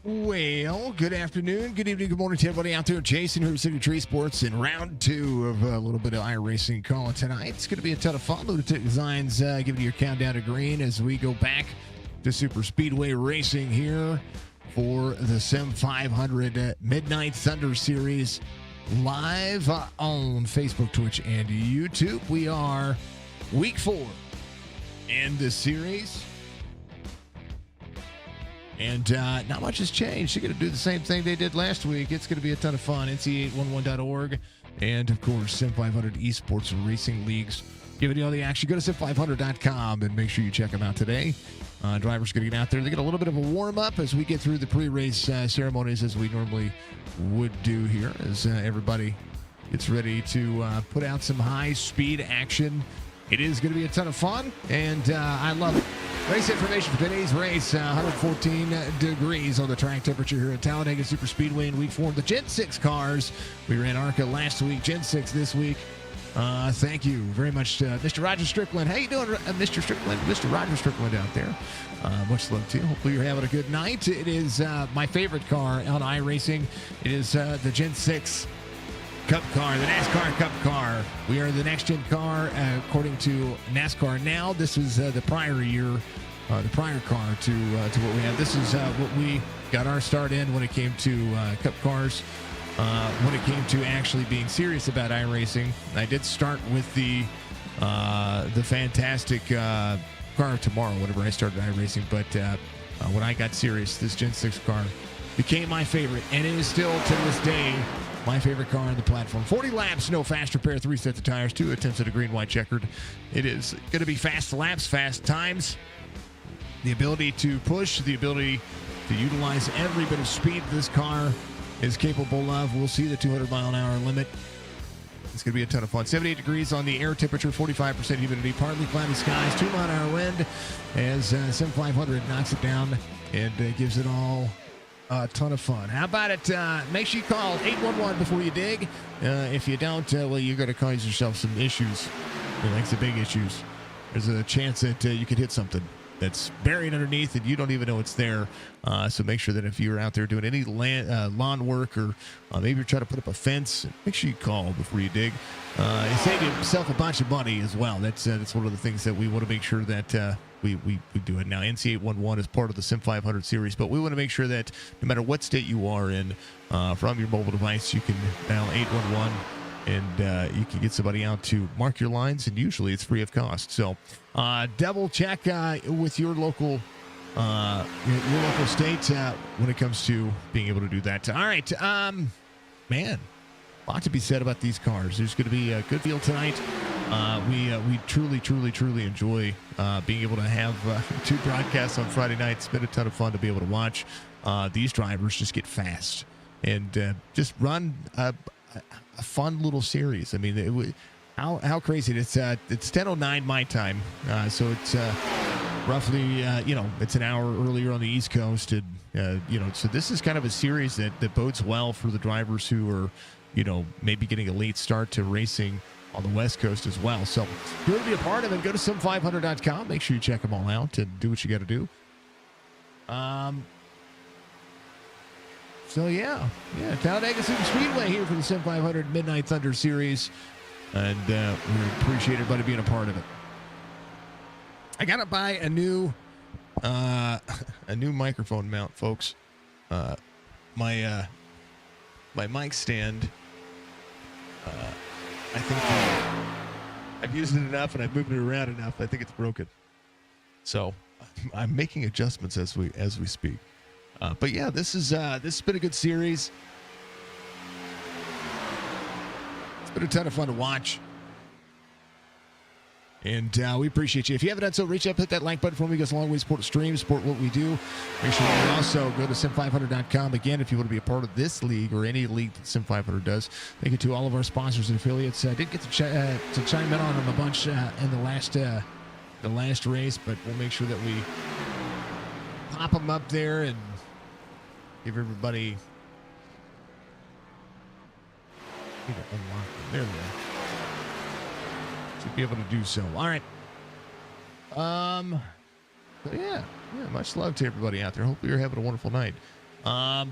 Well, good afternoon, good evening, good morning to everybody out there. Jason here, City Tree Sports, in round two of a little bit of iRacing calling tonight. It's going to be a ton of fun. Lunatic Designs giving you your countdown to green as we go back to Superspeedway racing here for the Sim 500 Midnight Thunder Series live on Facebook, Twitch, and YouTube. We are week 4 in this series. And not much has changed. They're going to do the same thing they did last week. It's going to be a ton of fun. NC811.org and, of course, Sim 500 eSports and Racing Leagues. Giving you all the action. Go to sim500.com and make sure you check them out today. Drivers going to get out there. They get a little bit of a warm-up as we get through the pre-race ceremonies as we normally would do here, as everybody gets ready to put out some high-speed action. It is going to be a ton of fun, and I love it. Race information for today's race, 114 degrees on the track temperature here at Talladega Superspeedway in week 4. The Gen 6 cars, we ran ARCA last week, Gen 6 this week. Thank you very much, Mr. Roger Strickland. How you doing, Mr. Strickland? Mr. Roger Strickland out there. Much love to you. Hopefully you're having a good night. It is my favorite car on iRacing. It is the Gen 6 Cup car, the NASCAR Cup car. We are the next gen car according to NASCAR now. This is the prior year, the prior car to what we have. This is what we got our start in when it came to Cup cars. When it came to actually being serious about iRacing, I did start with the fantastic car of tomorrow whenever I started iRacing. But when I got serious, this Gen 6 car became my favorite, and it is still to this day my favorite car on the platform. 40 laps, no fast repair, 3 sets of tires, 2 attempts at a green-white checkered. It is going to be fast laps, fast times. The ability to push, the ability to utilize every bit of speed this car is capable of. We'll see the 200-mile-an-hour limit. It's going to be a ton of fun. 78 degrees on the air temperature, 45% humidity, partly cloudy skies, 2-mile-an-hour wind as Sim 500 knocks it down and gives it all a ton of fun. How about it? Make sure you call 811 before you dig. If you don't, well, you're going to cause yourself some issues. Like some big issues. There's a chance that you could hit something that's buried underneath and you don't even know it's there. So make sure that if you're out there doing any lawn work or maybe you're trying to put up a fence, make sure you call before you dig. You save yourself a bunch of money as well. That's one of the things that we want to make sure that we do it. Now, NC811 is part of the Sim 500 series, but we want to make sure that no matter what state you are in, from your mobile device, you can dial 811 and you can get somebody out to mark your lines, and usually it's free of cost. So double check with your local state when it comes to being able to do that. All right, man, a lot to be said about these cars. There's going to be a good field tonight. We truly enjoy being able to have 2 broadcasts on Friday night. It's been a ton of fun to be able to watch these drivers just get fast and just run a fun little series. I mean, how crazy it is. It's 10:09 my time, so it's roughly it's an hour earlier on the East Coast, and so this is kind of a series that bodes well for the drivers who are maybe getting a late start to racing on the West Coast as well. So if you want to be a part of it, go to sim500.com. Make sure you check them all out and do what you got to do. So yeah, Talladega Superspeedway here for the Sim 500 Midnight Thunder Series, and we appreciate everybody being a part of it. I gotta buy a new microphone mount, folks. My mic stand. I think I've used it enough and I've moved it around enough. I think it's broken. So I'm making adjustments as we speak. But yeah, this has been a good series. It's been a ton of fun to watch. And we appreciate you. If you haven't done so, reach up, hit that like button for me. It goes a long way to support the stream, support what we do. Make sure you also go to sim500.com. Again, if you want to be a part of this league or any league that Sim 500 does. Thank you to all of our sponsors and affiliates. I did get to chime in on them a bunch in the last race, but we'll make sure that we pop them up there and give everybody. Unlock them. There we go. Be able to do so. All right. But yeah, much love to everybody out there. Hopefully you're having a wonderful night. The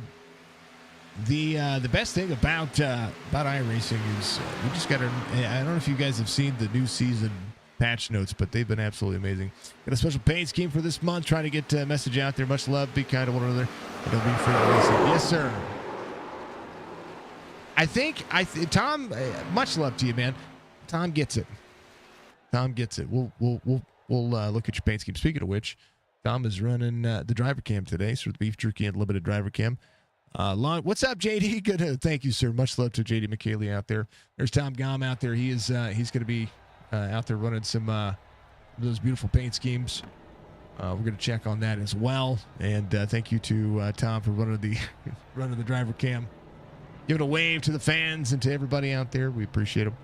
best thing about iRacing is we just got I don't know if you guys have seen the new season patch notes, but they've been absolutely amazing. Got a special paint scheme for this month, trying to get a message out there. Much love, be kind to one another, and don't be afraid of racing. Yes, sir. Tom, much love to you, man. Tom gets it. Tom gets it. We'll look at your paint scheme. Speaking of which, Tom is running the driver cam today, so the beef jerky and limited driver cam. What's up, JD? Good. Thank you, sir. Much love to JD McKaylee out there. There's Tom Gom out there. He's going to be out there running some those beautiful paint schemes. We're going to check on that as well. And thank you to Tom for running the driver cam. Giving a wave to the fans and to everybody out there. We appreciate them.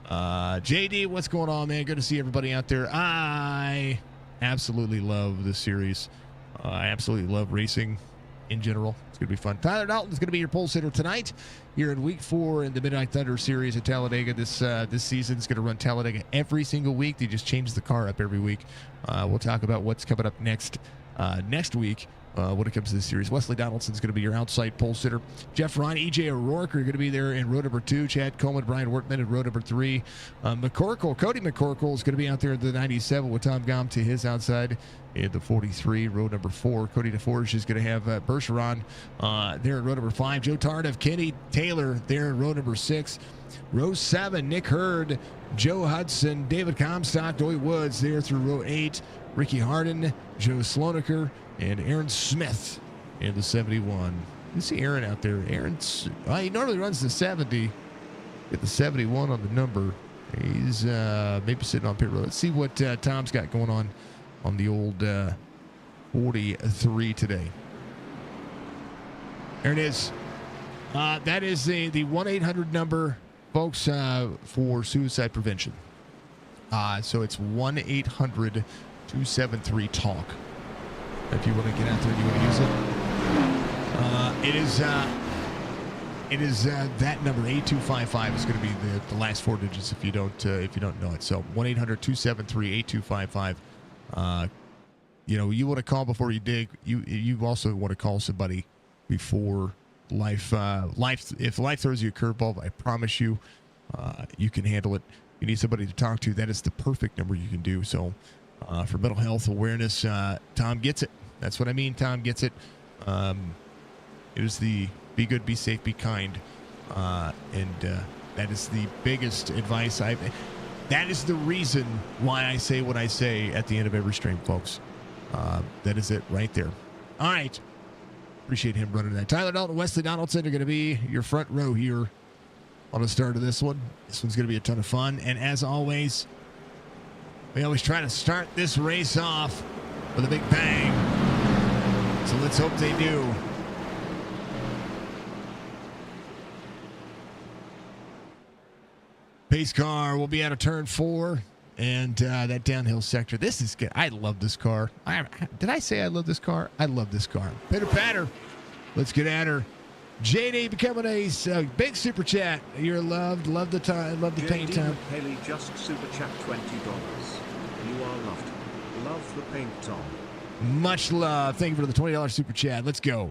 JD, what's going on, man? Good to see everybody out there. I absolutely love this series. I absolutely love racing in general. It's going to be fun. Tyler Dalton's going to be your pole sitter tonight here in week 4 in the Midnight Thunder series at Talladega. This season is going to run Talladega every single week. They just change the car up every week. We'll talk about what's coming up next week. When it comes to this series, Wesley Donaldson's going to be your outside pole sitter. Jeff Ryan, EJ O'Rourke are going to be there in row number 2. Chad Coleman, Brian Workman in row number 3. Cody McCorkle is going to be out there in the 97 with Tom Gom to his outside in the 43, row number 4. Cody DeForge is going to have Bergeron there in row number 5. Joe Tardiff, Kenny Taylor there in row number 6. Row 7, Nick Hurd, Joe Hudson, David Comstock, Doy Woods there through row 8. Ricky Harden, Joe Slonaker, and Aaron Smith in the 71. You see Aaron out there. He normally runs the 70. Get the 71 on the number. He's maybe sitting on pit road. Let's see what Tom's got going on the old 43 today. There it is. That is the 1-800 number, folks, for suicide prevention. So it's 1-800-273-TALK. If you want to get out there and you want to use it. It is that number, 8255 is going to be the last 4 digits if you don't know it. So 1-800-273-8255. You want to call before you dig. You also want to call somebody before life. If life throws you a curveball, I promise you, you can handle it. You need somebody to talk to. That is the perfect number you can do. So for mental health awareness, Tom gets it. That's what I mean. Tom gets it. It is the be good, be safe, be kind. And that is the biggest advice that is the reason why I say what I say at the end of every stream, folks. That is it right there. All right. Appreciate him running that. Tyler Dalton, Wesley Donaldson are going to be your front row here on the start of this one. This one's going to be a ton of fun. And as always, we always try to start this race off with a big bang. So let's hope they do. Pace car will be out of turn 4 and that downhill sector. This is good. I love this car. Did I say I love this car? I love this car. Pitter patter. Let's get at her. JD becoming a big super chat. You're loved. Love the time. Love the paint time. Haley just super chat $20. You are loved. Love the paint, Tom. Much love. Thank you for the $20 super chat. Let's go.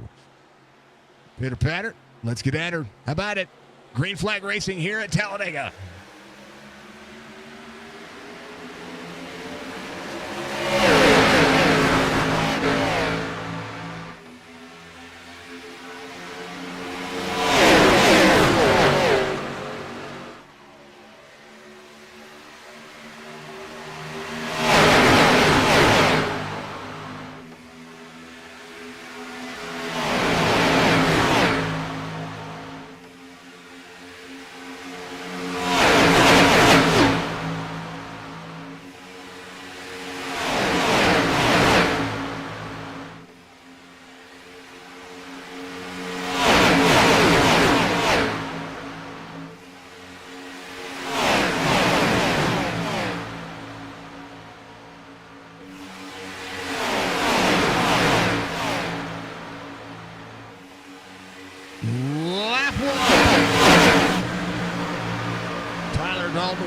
Pitter patter. Let's get at her. How about it? Green flag racing here at Talladega.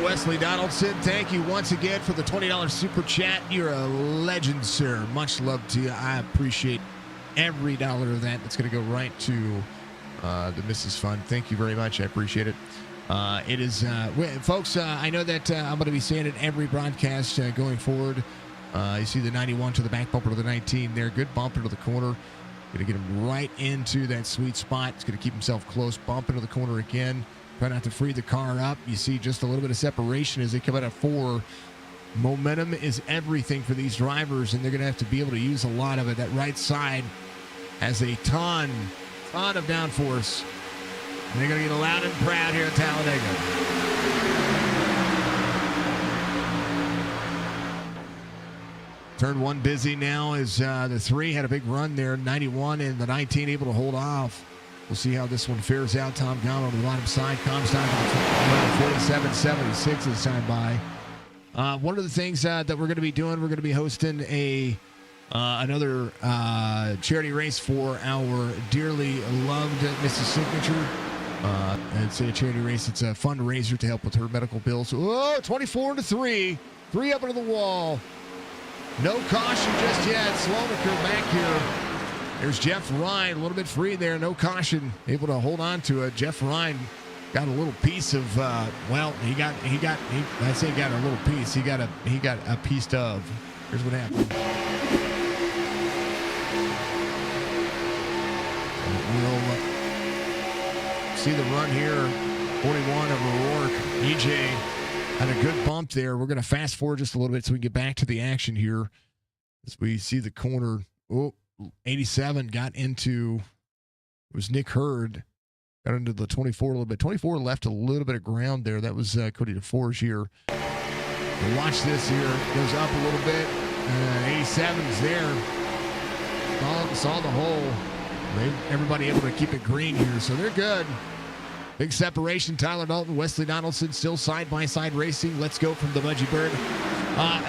Wesley Donaldson, thank you once again for the $20 super chat. You're a legend, sir. Much love to you. I appreciate every dollar of that, it's going to go right to the Mrs. Fund. Thank you very much. I appreciate it. It is, folks, I know that I'm going to be saying it every broadcast going forward. You see the 91 to the back bumper to the 19 there. Good bump into the corner. Going to get him right into that sweet spot. It's going to keep himself close. Bump into the corner again. Try not to free the car up. You see just a little bit of separation as they come out of 4. Momentum is everything for these drivers, and they're going to have to be able to use a lot of it. That right side has a ton of downforce. And they're going to get loud and proud here at Talladega. Turn 1 busy now as the 3 had a big run there. 91 and the 19 able to hold off. We'll see how this one fares out. Tom Gallon on the bottom side. Comes down to 47.76 this time by. One of the things that we're going to be doing, we're going to be hosting another charity race for our dearly loved Mrs. Signature. It's a charity race. It's a fundraiser to help with her medical bills. Oh, 24-3. 3 up into the wall. No caution just yet. Sloaneker back here. There's Jeff Ryan, a little bit free there. No caution. Able to hold on to it. Jeff Ryan got a little piece of. I say got a little piece. He got a piece of. Here's what happened. We'll see the run here. 41 of O'Rourke. EJ. Had a good bump there. We're going to fast forward just a little bit so we can get back to the action here as we see the corner. Oh, 87 got into, it was Nick Hurd, got into the 24 a little bit. 24 left a little bit of ground there. That was Cody DeForge here. But watch this here. Goes up a little bit. 87's there. Saw the hole. Everybody able to keep it green here, so they're good. Big separation. Tyler Dalton, Wesley Donaldson still side-by-side racing. Let's go from the Budgie Bird.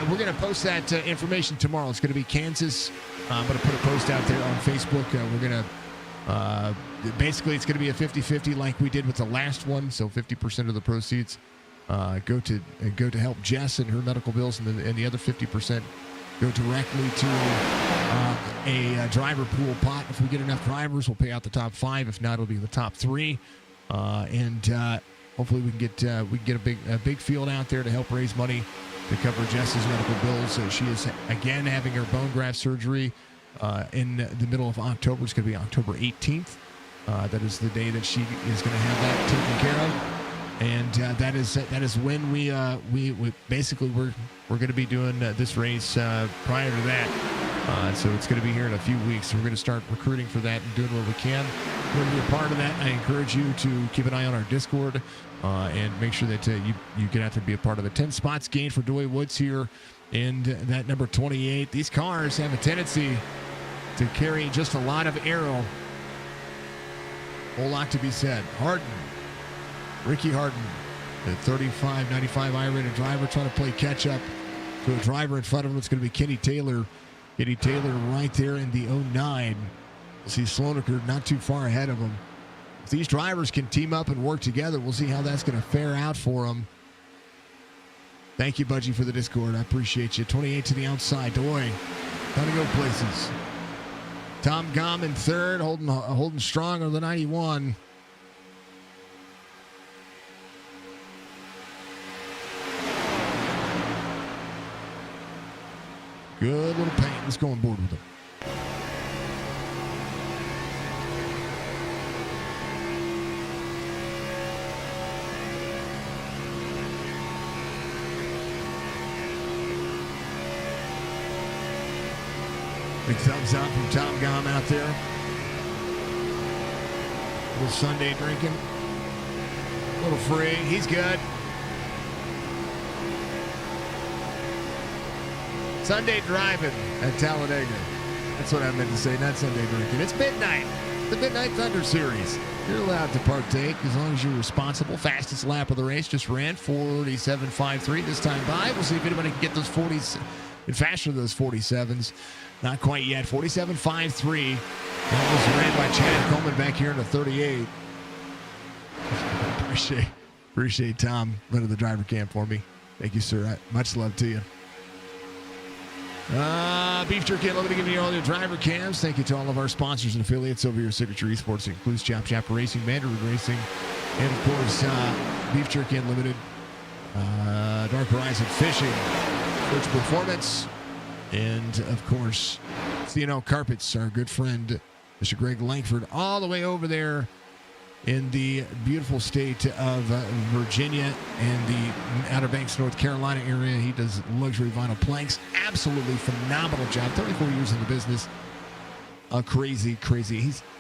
We're going to post that information tomorrow. It's going to be Kansas. I'm going to put a post out there on Facebook. We're going to basically it's going to be a 50-50 like we did with the last one. So 50% of the proceeds go to help Jess and her medical bills, and the other 50% go directly to a driver pool pot. If we get enough drivers, we'll pay out the top 5. If not, it'll be the top 3. And hopefully we can get a big field out there to help raise money to cover Jess's medical bills. She is again having her bone graft surgery in the middle of October. It's going to be October 18th. That is the day that she is going to have that taken care of, and that is when we basically we're going to be doing this race prior to that. So it's going to be here in a few weeks. We're going to start recruiting for that and doing what we can. We're going to be a part of that. I encourage you to keep an eye on our Discord and make sure that you get out there to be a part of it. 10 spots gained for Doy Woods here in that number 28. These cars have a tendency to carry just a lot of aero. Whole lot to be said. Harden, Ricky Harden, the 35-95 I-rated driver, trying to play catch up to a driver in front of him. It's going to be Kenny Taylor. Kenny Taylor right there in the 09. We'll see Sloaneker not too far ahead of him. If these drivers can team up and work together, we'll see how that's going to fare out for them. Thank you, Budgie, for the Discord. I appreciate you. 28 to the outside. Doy, trying to go places. Tom Gom in third, holding strong on the 91. Good little paint. Let's go on board with him. Big thumbs up from Tom Gom out there. A little Sunday drinking. A little free. He's good. Sunday driving at Talladega. That's what I meant to say, not Sunday drinking. It's midnight. The Midnight Thunder Series. You're allowed to partake as long as you're responsible. Fastest lap of the race just ran 47.53 this time by. We'll see if anybody can get those 40s and faster than those 47s. Not quite yet. 47.53. That was ran by Chad Coleman back here in the 38. Appreciate Tom running the driver cam for me. Thank you, sir. Much love to you. Beef Jerky Unlimited giving you all the driver cams. Thank you to all of our sponsors and affiliates over here at Signature Esports. It includes Chop Chop Racing, Mandarin Racing, and of course, Beef Jerky Unlimited, Dark Horizon Fishing, Twitch Performance, and of course, CNL Carpets, our good friend, Mr. Greg Langford, all the way over there in the beautiful state of Virginia and the Outer Banks, North Carolina area. He does luxury vinyl planks. Absolutely phenomenal job. 34 years in the business. Crazy.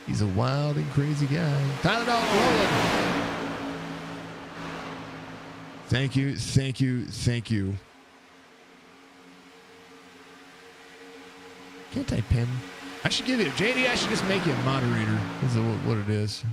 He's a wild and crazy guy. Tyler Dalton rolling. Thank you. Can't I pin? I should give you JD. I should just make you a moderator. This is what it is.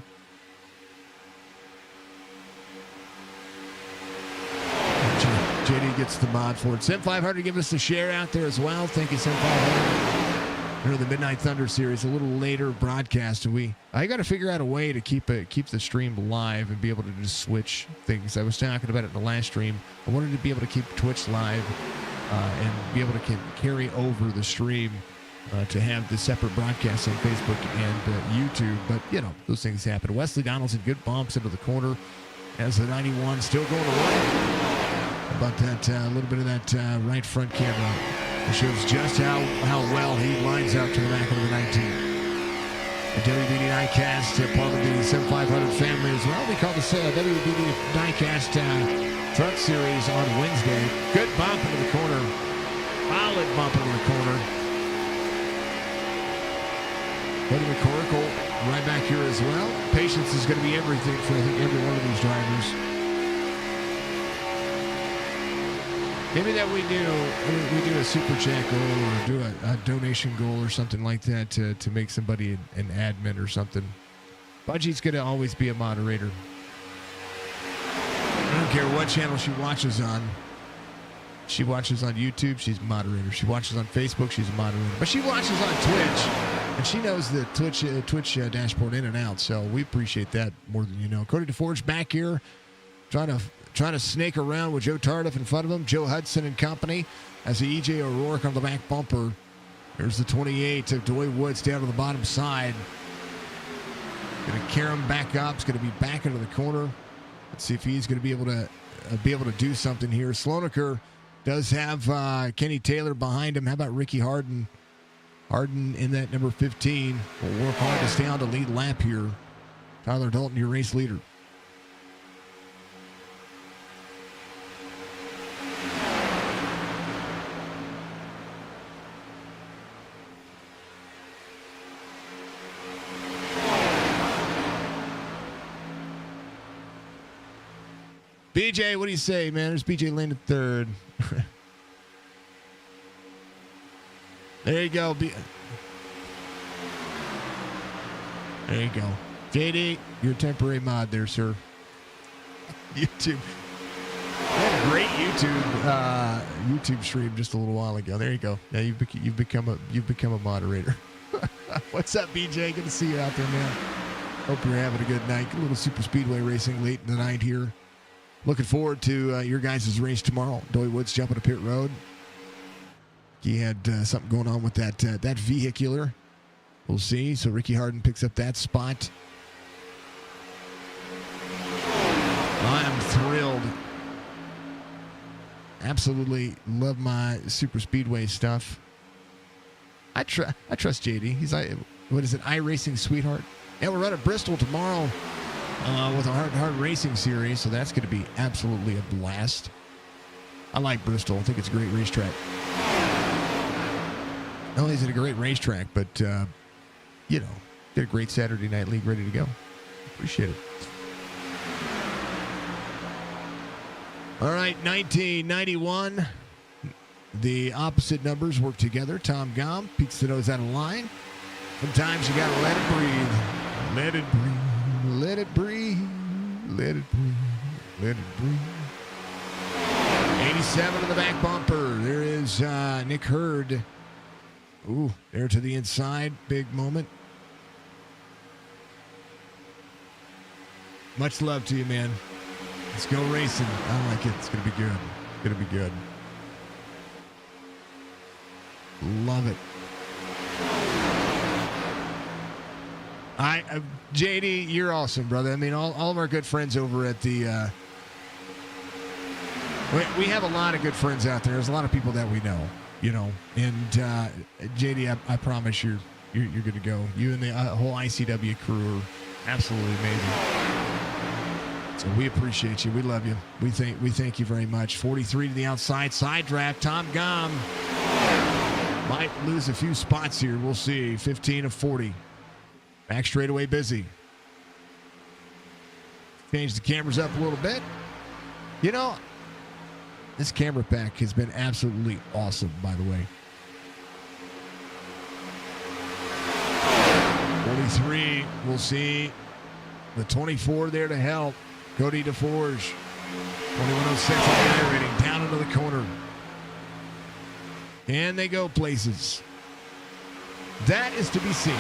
JD gets the mod for it. Sim500 giving us a share out there as well. Thank you, Sim500. We're in the Midnight Thunder series, a little later broadcast, and I got to figure out a way to keep the stream live and be able to just switch things. I was talking about it in the last stream. I wanted to be able to keep Twitch live and be able to carry over the stream to have the separate broadcasts on Facebook and YouTube. But those things happen. Wesley Donaldson, good bumps into the corner as the 91 still going away. About that, a little bit of that right front camera. It shows just how well he lines up to the back of the 19. The WBD Diecast, part of the Sim500 family as well. We call this WBD Diecast Truck Series on Wednesday. Good bump into the corner. Solid bump into the corner. Buddy McCorkle right back here as well. Patience is going to be everything for, I think, every one of these drivers. Maybe that we do a super chat goal or do a donation goal or something like that to make somebody an admin or something. Budgie's going to always be a moderator. I don't care what channel she watches on. She watches on YouTube, she's a moderator. She watches on Facebook, she's a moderator. But she watches on Twitch, and she knows the Twitch dashboard in and out, so we appreciate that more than you know. Cody DeForge back here, trying to snake around with Joe Tardif in front of him, Joe Hudson and company, as the EJ O'Rourke on the back bumper. There's the 28 of Dwayne Woods down to the bottom side. Going to carry him back up. It's going to be back into the corner. Let's see if he's going to be able to do something here. Slonaker does have Kenny Taylor behind him. How about Ricky Harden? Harden in that number 15 will work hard to stay on the lead lap here. Tyler Dalton, your race leader. BJ, what do you say, man? There's BJ Lane in third. There you go. There you go. JD, you're a temporary mod there, sir. YouTube. I had a great YouTube stream just a little while ago. There you go. Now you've become a moderator. What's up, BJ? Good to see you out there, man. Hope you're having a good night. A little super speedway racing late in the night here. Looking forward to your guys' race tomorrow. Doy Woods jumping to pit road. He had something going on with that vehicular. We'll see. So Ricky Harden picks up that spot. I am thrilled. Absolutely love my super speedway stuff. I trust JD. He's what is it? iRacing sweetheart. Yeah, we're running Bristol tomorrow. With a hard racing series, so that's going to be absolutely a blast. I like Bristol. I think it's a great racetrack. Not only is it a great racetrack, but, get a great Saturday night league ready to go. Appreciate it. All right, 1991. The opposite numbers work together. Tom Gom peeks the nose out of line. Sometimes you got to let it breathe. Let it breathe. Let it breathe, let it breathe, let it breathe. 87 in the back bumper. There is Nick Hurd. Ooh, there to the inside. Big moment. Much love to you, man. Let's go racing. I like it. It's going to be good. It's going to be good. Love it. JD, you're awesome, brother. I mean, all of our good friends over at the we have a lot of good friends out there. There's a lot of people that we know, and JD, I promise you're good to go. You and the whole ICW crew are absolutely amazing. So we appreciate you. We love you. We thank you very much. 43 to the outside, side draft. Tom Gom might lose a few spots here. We'll see. 15 of 40. Back straightaway busy. Change the cameras up a little bit. This camera pack has been absolutely awesome, by the way. 43, we'll see. The 24 there to help. Cody DeForge. 2106 on the air rating. Down into the corner. And they go places. That is to be seen.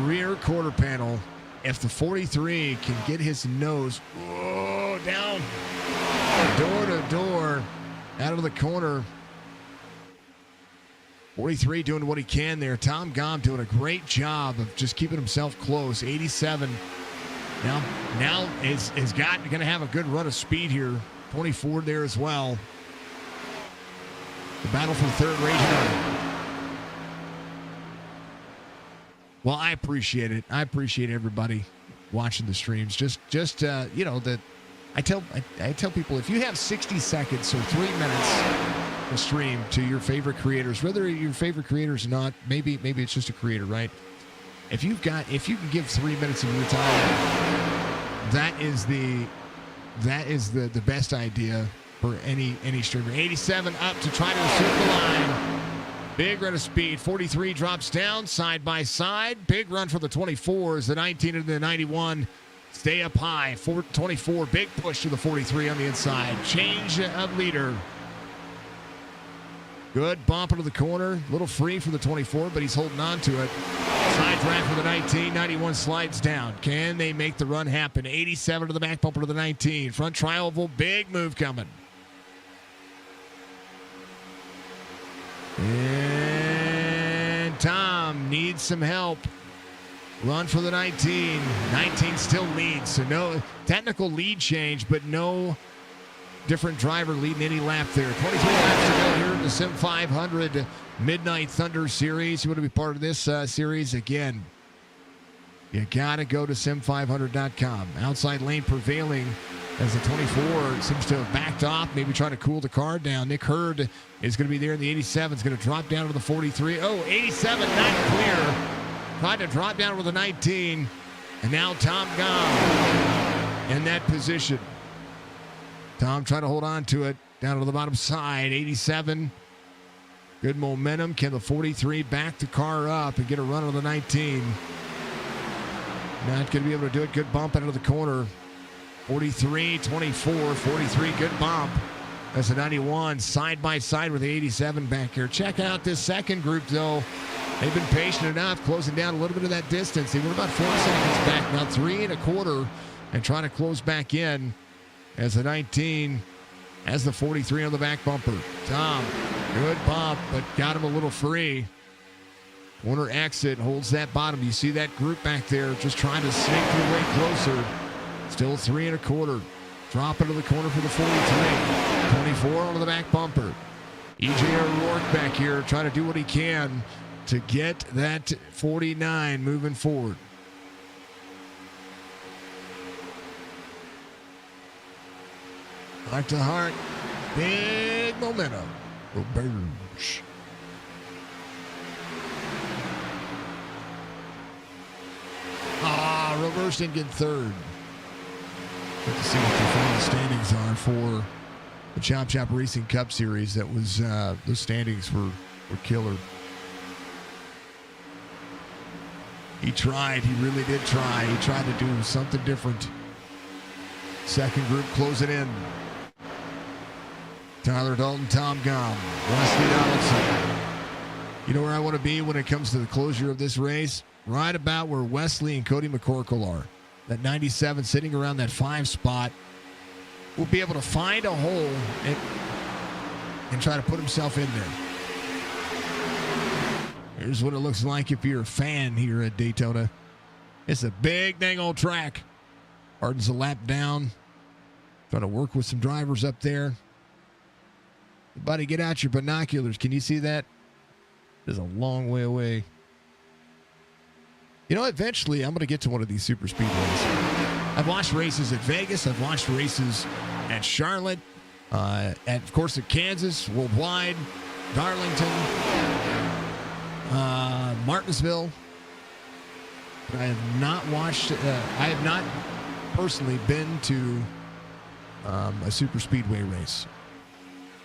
Rear quarter panel, if the 43 can get his nose down door to door out of the corner. 43 doing what he can there. Tom Gom doing a great job of just keeping himself close. 87 now is going to have a good run of speed here. 24 there as well. The battle for third raging on. Well, I appreciate it. I appreciate everybody watching the streams. That I tell people, if you have 60 seconds, so 3 minutes to stream to your favorite creators, whether your favorite creators or not, maybe it's just a creator, right? If you can give 3 minutes of your time, that is the best idea for any streamer. 87 up to try to assert the line. Big run of speed. 43 drops down side by side. Big run for the 24s. The 19 and the 91 stay up high. 24, big push to the 43 on the inside. Change of leader. Good bump into the corner. A little free for the 24, but he's holding on to it. Side draft for the 19. 91 slides down. Can they make the run happen? 87 to the back bumper to the 19. Front tri-oval. Big move coming. And Tom needs some help. Run for the 19. 19 still leads, so no technical lead change, but no different driver leading any lap there. 23 laps to go here in the Sim 500 Midnight Thunder Series. You want to be part of this series? Again, you got to go to sim500.com. Outside lane prevailing as the 24 seems to have backed off, maybe trying to cool the car down. Nick Hurd is going to be there in the 87. It's going to drop down to the 43. 87, not clear. Tried to drop down with the 19. And now Tom Gom in that position. Tom trying to hold on to it down to the bottom side. 87. Good momentum. Can the 43 back the car up and get a run on the 19? Not going to be able to do it. Good bump into the corner. 43, 24, 43, good bump. That's a 91 side by side with the 87 back here. Check out this second group, though. They've been patient enough, closing down a little bit of that distance. They were about 4 seconds back, now 3 1/4, and trying to close back in as the 19, as the 43 on the back bumper. Tom, good bump, but got him a little free. Corner exit, holds that bottom. You see that group back there just trying to snake their way closer. Still 3 1/4. Drop into the corner for the 43. 24 onto the back bumper. EJ O'Rourke back here trying to do what he can to get that 49 moving forward. Heart to heart. Big momentum. Roberge. Roberge didn't get third. Let's see what the final standings are for the Chop Chop Racing Cup Series. That was those standings were killer. He tried. He really did try. He tried to do something different. Second group closing in. Tyler Dalton, Tom Gom, Wesley Donaldson. You know where I want to be when it comes to the closure of this race? right about where Wesley and Cody McCorkle are. That 97 sitting around that 5 spot will be able to find a hole and try to put himself in there. Here's what it looks like if you're a fan here at Daytona. It's a big dang old track. Harden's a lap down. Trying to work with some drivers up there. Buddy, get out your binoculars. Can you see that? There's a long way away. You know, eventually I'm going to get to one of these super speedways. I've watched races at Vegas. I've watched races at Charlotte. Of course, at Kansas, Worldwide, Darlington, Martinsville. But I have not watched, I have not personally been to a super speedway race.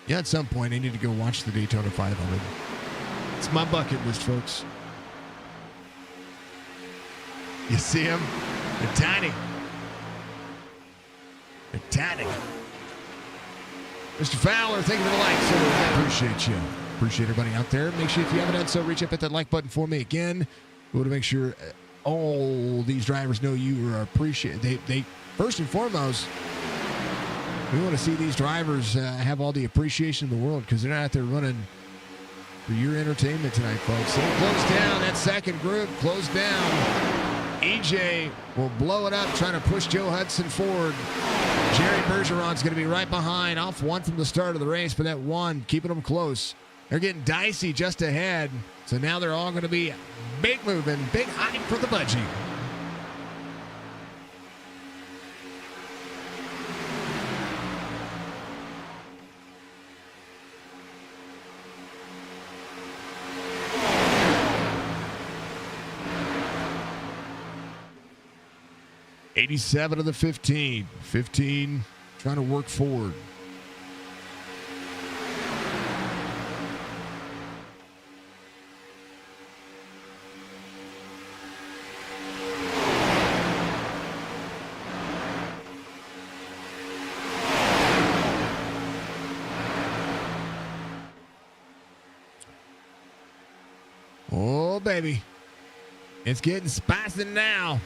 Yeah, at some point I need to go watch the Daytona 500. It's my bucket list, folks. You see them? They're tiny. They're tiny. Mr. Fowler, thank you for the like, sir. I appreciate you. Appreciate everybody out there. Make sure if you haven't done so, reach up at that like button for me again. We want to make sure all these drivers know you are appreciated. They first and foremost, we want to see these drivers have all the appreciation in the world because they're not out there running for your entertainment tonight, folks. So close down. That second group closed down. EJ will blow it up, trying to push Joe Hudson forward. Jerry Bergeron's going to be right behind, off one from the start of the race, but that one keeping them close. They're getting dicey just ahead, so now they're all going to be big moving, big hype for the budgie. '87 of the 15. 15 trying to work forward. Oh, baby. It's getting spicy now.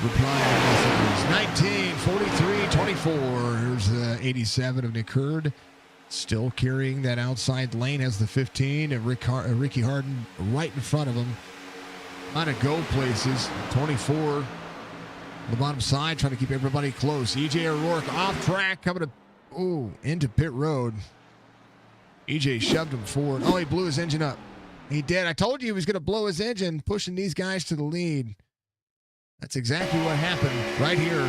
Reply messages. 19, 43, 24. Here's the 87 of Nick Hurd. Still carrying that outside lane as the 15. And Ricky Harden right in front of him. Trying to go places. 24 on the bottom side, trying to keep everybody close. EJ O'Rourke off track, coming to into pit road. EJ shoved him forward. Oh, he blew his engine up. He did. I told you he was going to blow his engine, pushing these guys to the lead. That's exactly what happened right here.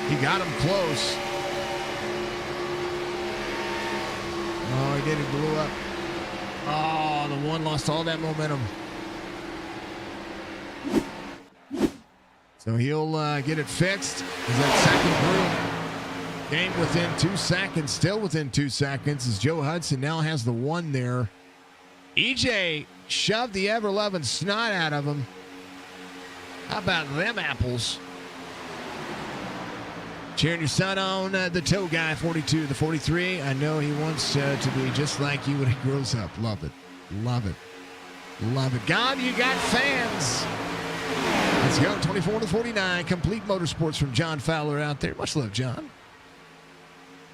He got him close. Oh, he did. He blew up. Oh, the one lost all that momentum. So he'll get it fixed. Is that second group game within 2 seconds, still within 2 seconds, as Joe Hudson now has the one there. EJ shoved the ever-loving snot out of him. How about them apples? Cheering your son on, the toe guy, 42, the 43. I know he wants to be just like you when he grows up. Love it. Love it. Love it. God, you got fans. Let's go. 24 to 49. Complete Motorsports from John Fowler out there. Much love, John.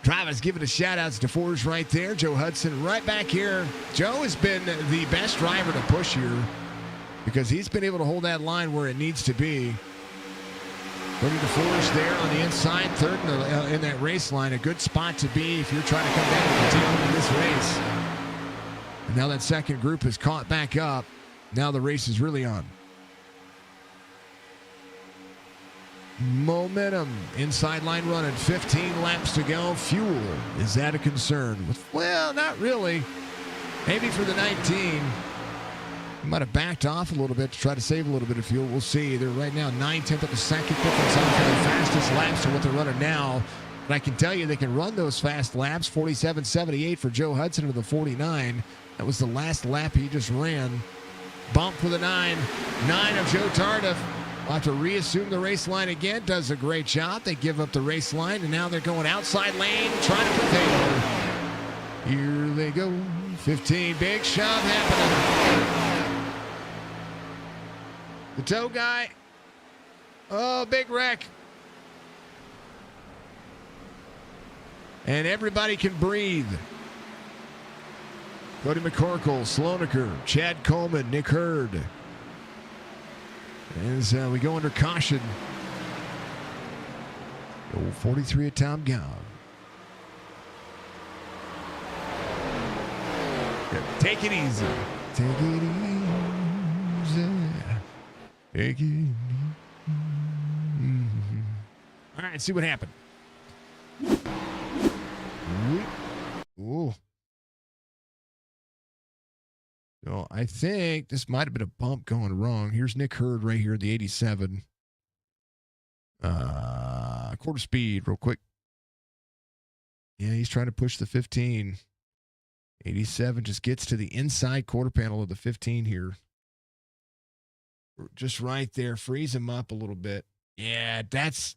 Drivers giving a shout-outs to Forge right there. Joe Hudson right back here. Joe has been the best driver to push here because he's been able to hold that line where it needs to be. Putting the Forge there on the inside, third in that race line. A good spot to be if you're trying to come down and continue in this race. And now that second group is caught back up. Now the race is really on. momentum. Inside line running. 15 laps to go. Fuel. Is that a concern? Well, not really. Maybe for the 19. He might have backed off a little bit to try to save a little bit of fuel. We'll see. They're right now 9/10 of a second difference off of the fastest laps to what they're running now. But I can tell you they can run those fast laps. 47.78 for Joe Hudson to the 49. That was the last lap he just ran. Bump for the 9. 9 of Joe Tardif. Will have to reassume the race line again. Does a great job. They give up the race line, and now they're going outside lane, trying to put Taylor. Here they go. 15. Big shove happening. The tow guy. Oh, big wreck. And everybody can breathe. Cody McCorkle, Slonaker, Chad Coleman, Nick Hurd. As we go under caution. Old 43 at Tom Gobb. Take it easy. Take it easy. Take it easy. All right, see what happened. Ooh. So I think this might have been a bump going wrong. Here's Nick Hurd right here, the 87. Quarter speed, real quick. Yeah, he's trying to push the 15. 87 just gets to the inside quarter panel of the 15 here. Just right there, frees him up a little bit. Yeah, that's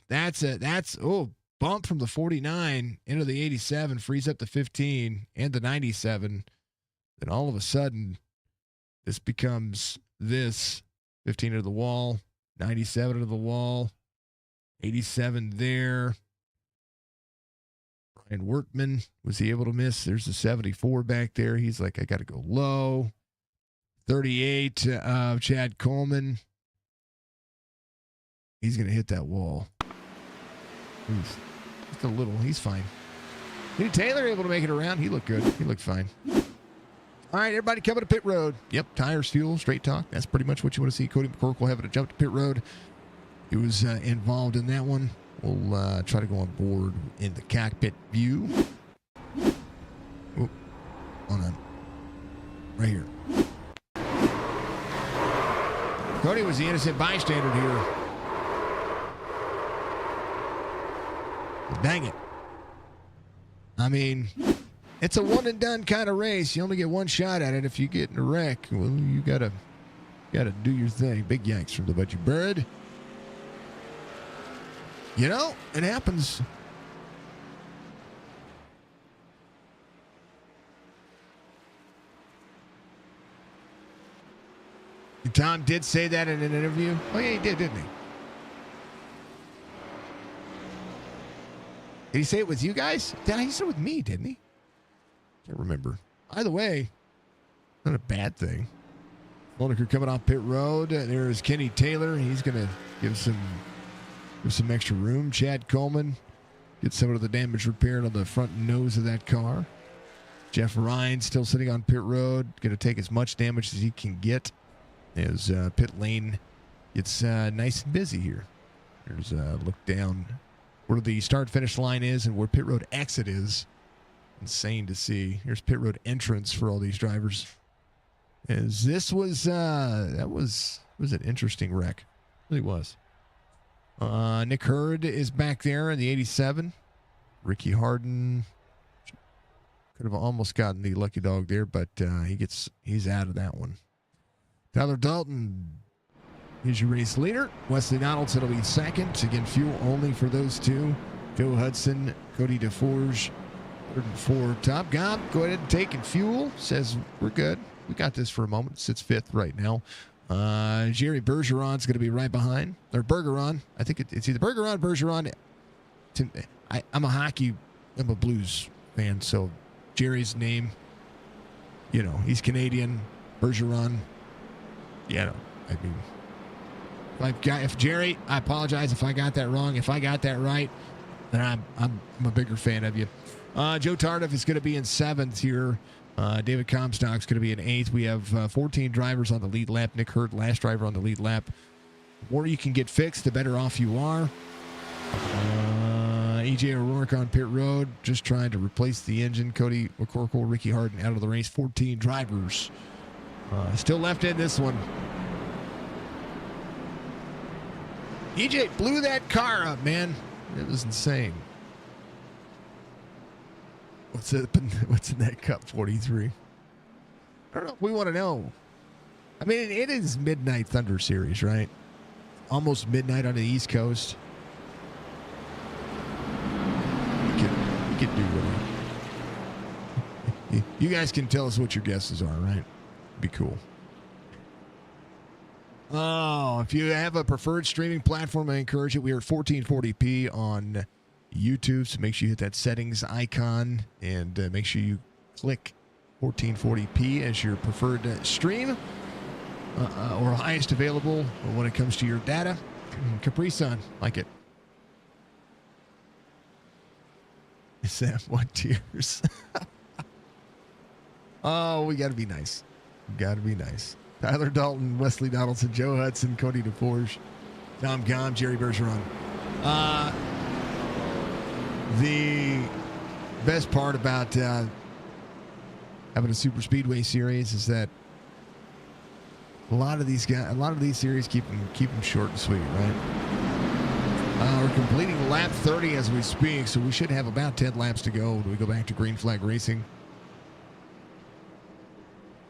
bump from the 49 into the 87, frees up the 15 and the 97. Then all of a sudden, this becomes this 15 to the wall, 97 to the wall, 87 there. Brian Workman, was he able to miss? There's a 74 back there. He's like, I got to go low. 38, Chad Coleman. He's going to hit that wall. Oof. Just a little. He's fine. Kenny Taylor able to make it around. He looked good. He looked fine. All right, everybody coming to pit road. Yep, tires, fuel, straight talk. That's pretty much what you want to see. Cody McCorkle having to jump to pit road. He was involved in that one. We'll try to go on board in the cockpit view. Oh, hold on. Right here. Cody was the innocent bystander here. Dang it. I mean, it's a one and done kind of race. You only get one shot at it. If you get in a wreck, well, you gotta do your thing. Big yanks from the Budgie Bird. You know, it happens. Tom did say that in an interview. Oh yeah, he did, didn't he? Did he say it with you guys? He said it with me, didn't he? Can't remember. Either way, not a bad thing. Loneker coming off pit road. There's Kenny Taylor. He's going to give some extra room. Chad Coleman gets some of the damage repaired on the front nose of that car. Jeff Ryan still sitting on pit road. Going to take as much damage as he can get as pit lane gets nice and busy here. There's a look down where the start-finish line is and where pit road exit is. Insane to see. Here's pit road entrance for all these drivers. As this was, that was an interesting wreck. It really was. Nick Hurd is back there in the 87. Ricky Harden could have almost gotten the lucky dog there, but he's out of that one. Tyler Dalton is your race leader. Wesley Donaldson will be second. Again, fuel only for those two. Joe Hudson, Cody DeForge, third and fourth. Top Gob, go ahead and take and fuel. Says we're good. We got this for a moment. Sits fifth right now. Jerry Bergeron's going to be right behind. Or Bergeron. I think it's either Bergeron or Bergeron. I'm a blues fan, so Jerry's name, you know, he's Canadian. Bergeron, you know, I mean, if Jerry, I apologize if I got that wrong. If I got that right, then I'm a bigger fan of you. Joe Tardif is going to be in seventh here. David Comstock's going to be in eighth. We have 14 drivers on the lead lap. Nick Hurd, last driver on the lead lap. The more you can get fixed, the better off you are. EJ O'Rourke on pit road, just trying to replace the engine. Cody McCorkle, Ricky Harden out of the race. 14 drivers still left in this one. EJ blew that car up, man. It was insane. What's in that Cup 43? I don't know if we want to know. I mean, it is Midnight Thunder Series, right? Almost midnight on the East Coast. You can do whatever. You guys can tell us what your guesses are, right? Be cool. Oh, if you have a preferred streaming platform, I encourage it. We are at 1440p on YouTube, so make sure you hit that settings icon and make sure you click 1440p as your preferred stream or highest available when it comes to your data. Capri Sun, like it. Sam, what tears? Oh, we got to be nice. Got to be nice. Tyler Dalton, Wesley Donaldson, Joe Hudson, Cody DeForge, Tom Gom, Jerry Bergeron. The best part about having a Super Speedway series is that a lot of these series keep them short and sweet, right? We're completing lap 30 as we speak, so we should have about 10 laps to go when we go back to green flag racing.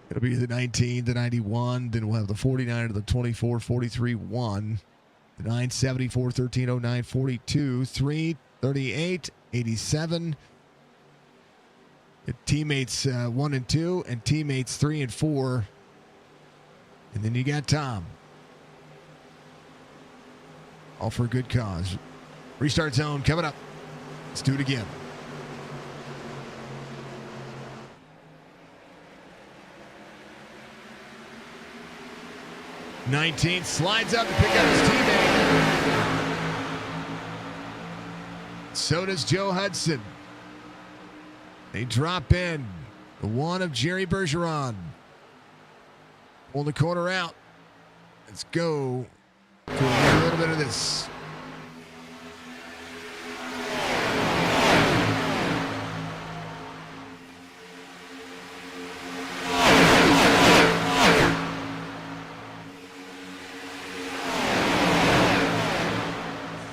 It'll be the 19, the 91, then we'll have the 49 to the 24, 43, 1, the 974, 1309, 42, 3, 38, 87. Teammates 1 and 2, and teammates 3 and 4. And then you got Tom. All for a good cause. Restart zone coming up. Let's do it again. '19 slides up to pick up his teammate. So does Joe Hudson. They drop in. The one of Jerry Bergeron. Pull the corner out. Let's go for a little bit of this.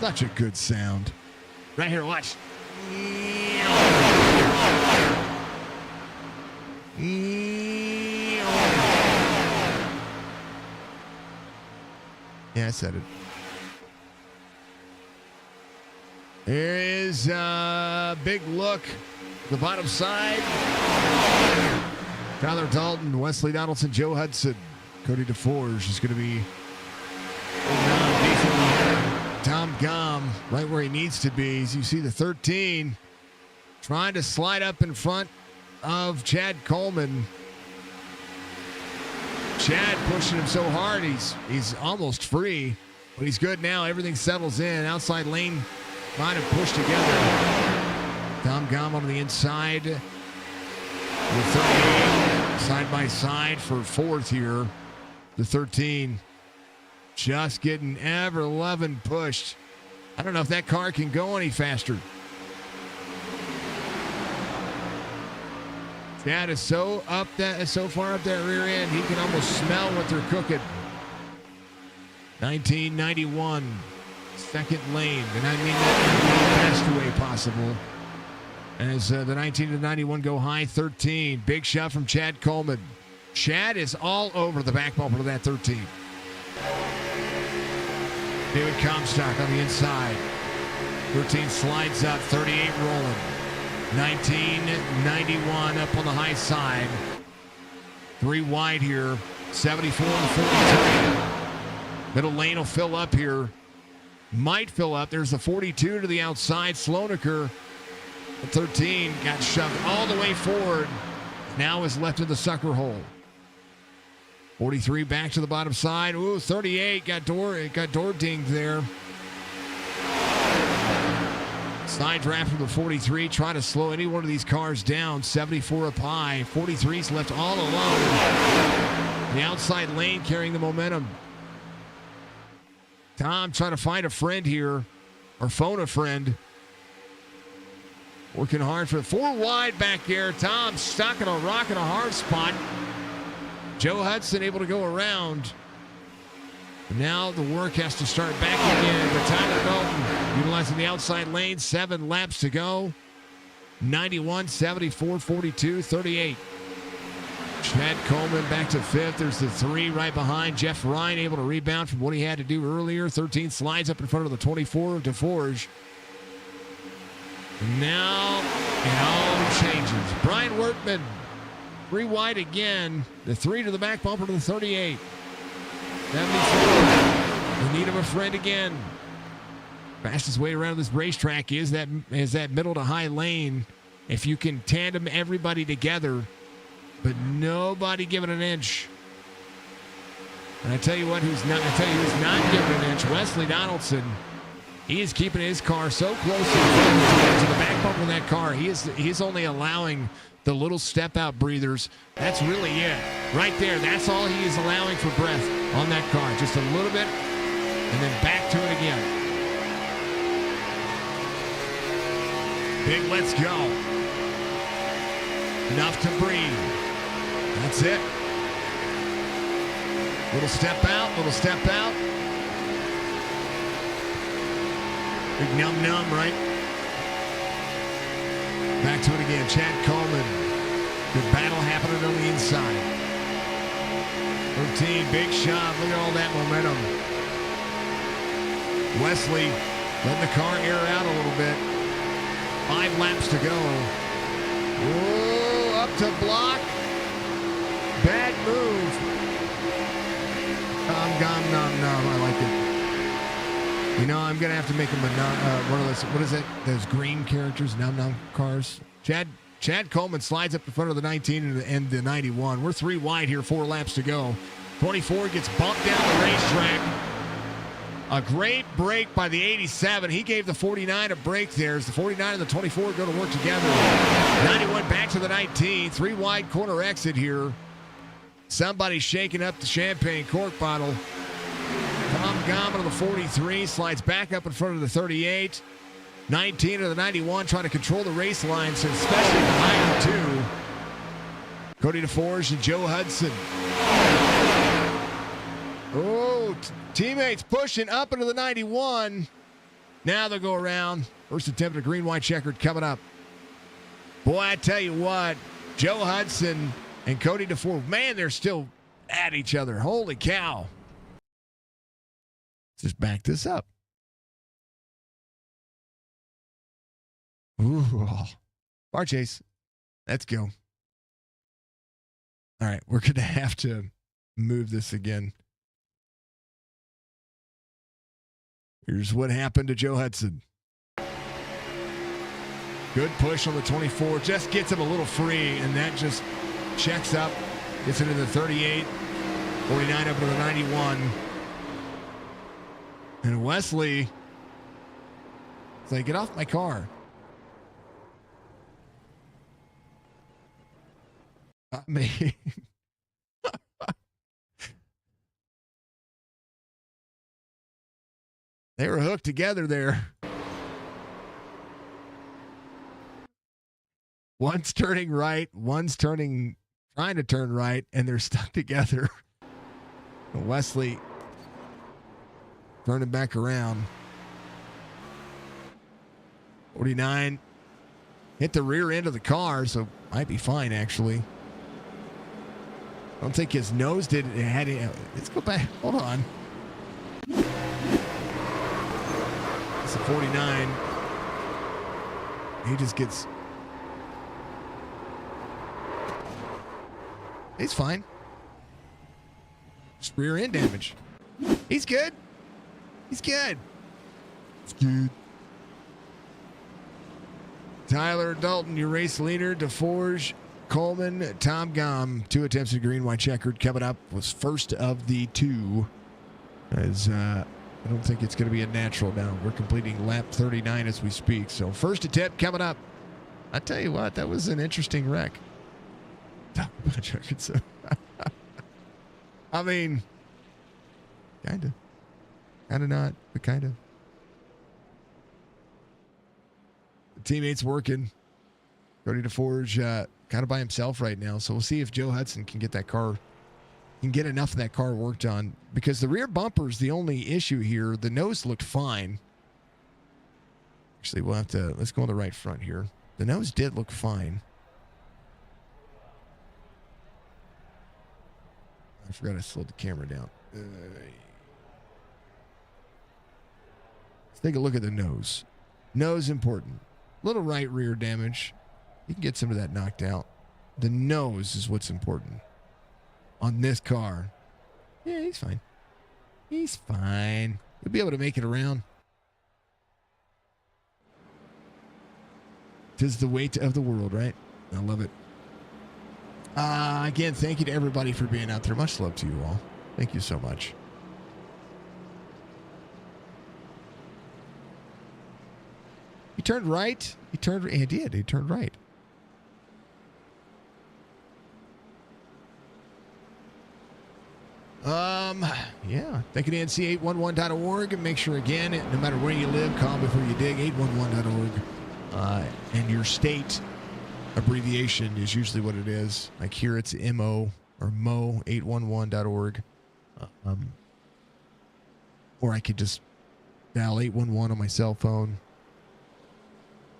Such a good sound. Right here, watch. Yeah, I said it. There is a big look. The bottom side. Tyler Dalton, Wesley Donaldson, Joe Hudson, Cody DeForge is going to be Tom Gom right where he needs to be. As you see the 13 trying to slide up in front of Chad Coleman. Chad pushing him so hard, he's almost free, but he's good now. Everything settles in. Outside lane trying to push together. Tom Gom on the inside with 38 side by side for fourth here. The 13 just getting ever loving pushed. I don't know if that car can go any faster. Chad is so far up that rear end, he can almost smell what they're cooking. 1991, second lane, and I mean that in the best way possible. As the 19 to 91 go high, 13, big shot from Chad Coleman. Chad is all over the back bumper of that 13. David Comstock on the inside. 13 slides up, 38 rolling. 1991 up on the high side. 3 wide here. 74 and 43. Middle lane will fill up here. Might fill up. There's the 42 to the outside. Slonaker at 13 got shoved all the way forward. Now is left in the sucker hole. 43 back to the bottom side. Ooh, 38 got door dinged there. Side draft from the 43, trying to slow any one of these cars down. 74 up high. 43's left all alone. The outside lane carrying the momentum. Tom trying to find a friend here, or phone a friend. Working hard for 4 wide back there. Tom stuck in a rock in a hard spot. Joe Hudson able to go around. Now the work has to start back again. But Tyler Dalton utilizing the outside lane. 7 laps to go. 91, 74, 42, 38. Chad Coleman back to 5th. There's the 3 right behind. Jeff Ryan able to rebound from what he had to do earlier. 13 slides up in front of the 24 of DeForge. Now it all changes. Brian Workman, 3 wide again. The 3 to the back bumper to the 38. 74. We need him a friend again. Fastest way around this racetrack is that middle to high lane. If you can tandem everybody together, but nobody giving an inch. And I tell you who's not giving an inch. Wesley Donaldson. He is keeping his car so close to the back bumper of that car. He's only allowing the little step out breathers. That's really it. Right there. That's all he is allowing for breath on that car. Just a little bit and then back to it again. Big let's go. Enough to breathe. That's it. Little step out, little step out. Big num-num, right? Back to it again. Chad Coleman. Good battle happening on the inside. 13, big shot. Look at all that momentum. Wesley letting the car air out a little bit. 5 laps to go. Whoa, up to block. Bad move. Nom. I like it. You know, I'm going to have to make him one of those, what is it? Those green characters, num cars. Chad Coleman slides up in front of the 19 and the 91. We're 3 wide here, 4 laps to go. 24 gets bumped down the racetrack. A great break by the 87. He gave the 49 a break there. As the 49 and the 24 go to work together. 91 back to the 19. 3 wide corner exit here. Somebody's shaking up the champagne cork bottle. Tom Gomman of the 43 slides back up in front of the 38. 19 of the 91 trying to control the race line, so especially the higher 2. Cody DeForge and Joe Hudson. Oh, teammates pushing up into the 91. Now they'll go around. First attempt at a green-white checkered coming up. Boy, I tell you what, Joe Hudson and Cody DeForge, man, they're still at each other. Holy cow. Let's just back this up. Ooh. Bar chase. Let's go. All right, we're going to have to move this again. Here's what happened to Joe Hudson. Good push on the 24. Just gets him a little free, and that just checks up. Gets into the 38. 49 up to the 91. And Wesley, it's like, get off my car. I mean, they were hooked together there. One's turning right, one's trying to turn right, and they're stuck together. Wesley turning back around. 49 hit the rear end of the car, so might be fine actually. I don't think his nose did it. Had it. Let's go back. Hold on. It's a 49. He just gets. He's fine. Just rear end damage. He's good. He's good. It's good. Tyler Dalton, your race leader. DeForge, Coleman, Tom Gom. 2 attempts at green, white checkered. Coming up was first of the 2. As I don't think it's going to be a natural now. We're completing lap 39 as we speak. So first attempt coming up. I tell you what, that was an interesting wreck. I mean, kind of. Kind of not, but kind of. The teammate's working. Cody DeForge kind of by himself right now. So we'll see if Joe Hudson can get that car, can get enough of that car worked on, because the rear bumper is the only issue here. The nose looked fine. Actually, we'll have to, let's go on the right front here. The nose did look fine. I forgot I slowed the camera down. Let's take a look at the nose. Nose important. Little right rear damage. You can get some of that knocked out. The nose is what's important on this car. Yeah, he's fine. He's fine. He'll be able to make it around. 'Tis the weight of the world, right? I love it. Again, thank you to everybody for being out there. Much love to you all. Thank you so much. He turned right. He did. He turned right. Yeah. Thank you to NC811.org. And make sure, again, no matter where you live, call before you dig, 811.org. And your state abbreviation is usually what it is. Like here it's MO or mo811.org. Or I could just dial 811 on my cell phone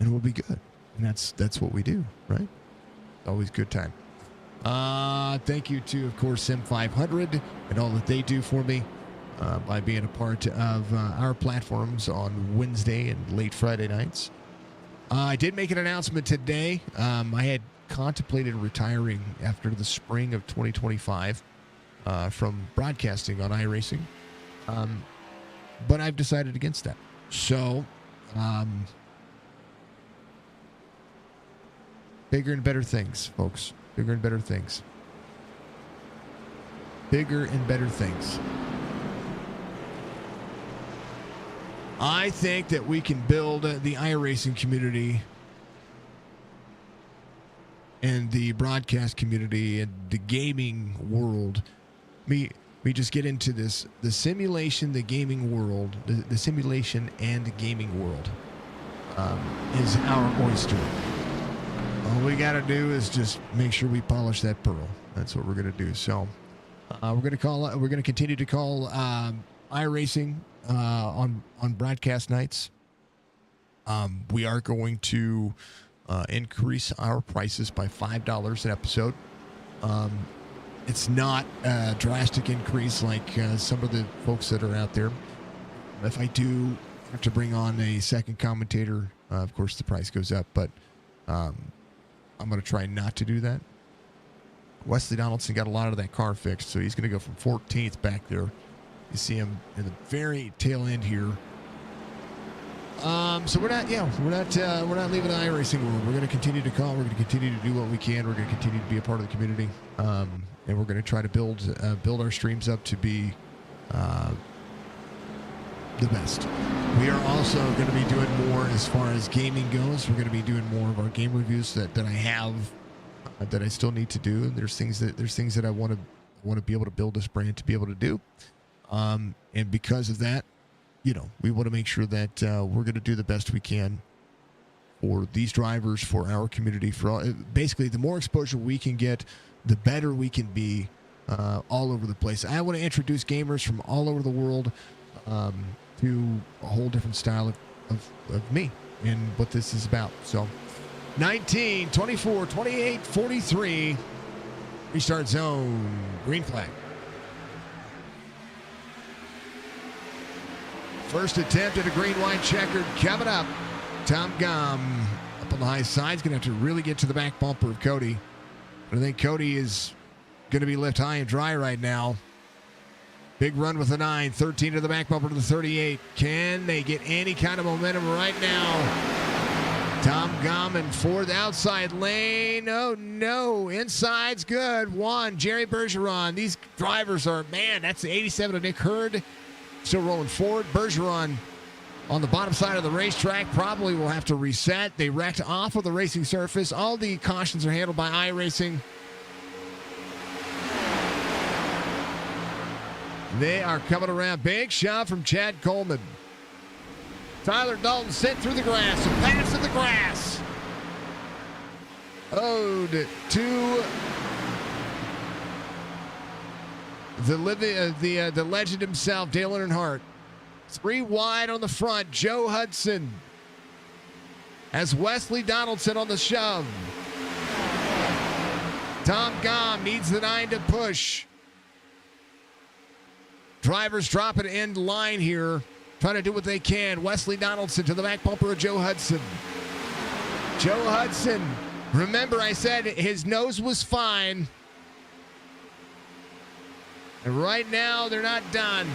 and we'll be good. And that's what we do, right? Always good time. Thank you to, of course, Sim500 and all that they do for me by being a part of our platforms on Wednesday and late Friday nights. I did make an announcement today. I had contemplated retiring after the spring of 2025 from broadcasting on iRacing, but I've decided against that. So, bigger and better things, folks. Bigger and better things. Bigger and better things. I think that we can build the iRacing community and the broadcast community and the gaming world. We just get into this, the simulation, the gaming world, the simulation and gaming world is our oyster. All we got to do is just make sure we polish that pearl. That's what we're going to do. So we're going to continue to call iRacing on broadcast nights. We are going to increase our prices by $5 an episode. It's not a drastic increase like some of the folks that are out there. If I do have to bring on a second commentator, of course the price goes up, but I'm going to try not to do that. Wesley Donaldson got a lot of that car fixed, so he's going to go from 14th back there. You see him in the very tail end here. So we're not leaving the iRacing world. We're going to continue to call. We're going to continue to do what we can. We're going to continue to be a part of the community, and we're going to try to build our streams up to be the best. We are also going to be doing more as far as gaming goes. We're going to be doing more of our game reviews that I have that I still need to do. And there's things that I want to be able to build this brand to be able to do. And because of that, we want to make sure that we're going to do the best we can for these drivers, for our community, basically the more exposure we can get, the better we can be all over the place. I want to introduce gamers from all over the world to a whole different style of me and what this is about. So 19, 24, 28, 43, restart zone, green flag. First attempt at a green-white checkered coming up. Tom Gum up on the high side. He's going to have to really get to the back bumper of Cody. But I think Cody is going to be left high and dry right now. Big run with the 9, 13 to the back bumper to the 38. Can they get any kind of momentum right now? Tom Gum in fourth outside lane. Oh, no. Inside's good. One, Jerry Bergeron. These drivers are, man, that's the 87 of Nick Hurd. Still rolling forward. Bergeron on the bottom side of the racetrack probably will have to reset. They wrecked off of the racing surface. All the cautions are handled by iRacing. They are coming around. Big shot from Chad Coleman. Tyler Dalton sent through the grass. A pass in the grass. Ode to the legend himself, Dale Earnhardt. 3 wide on the front. Joe Hudson has Wesley Donaldson on the shove. Tom Gom needs the 9 to push. Drivers dropping end line here, trying to do what they can. Wesley Donaldson to the back bumper of Joe Hudson. Joe Hudson, remember I said his nose was fine. And right now, they're not done.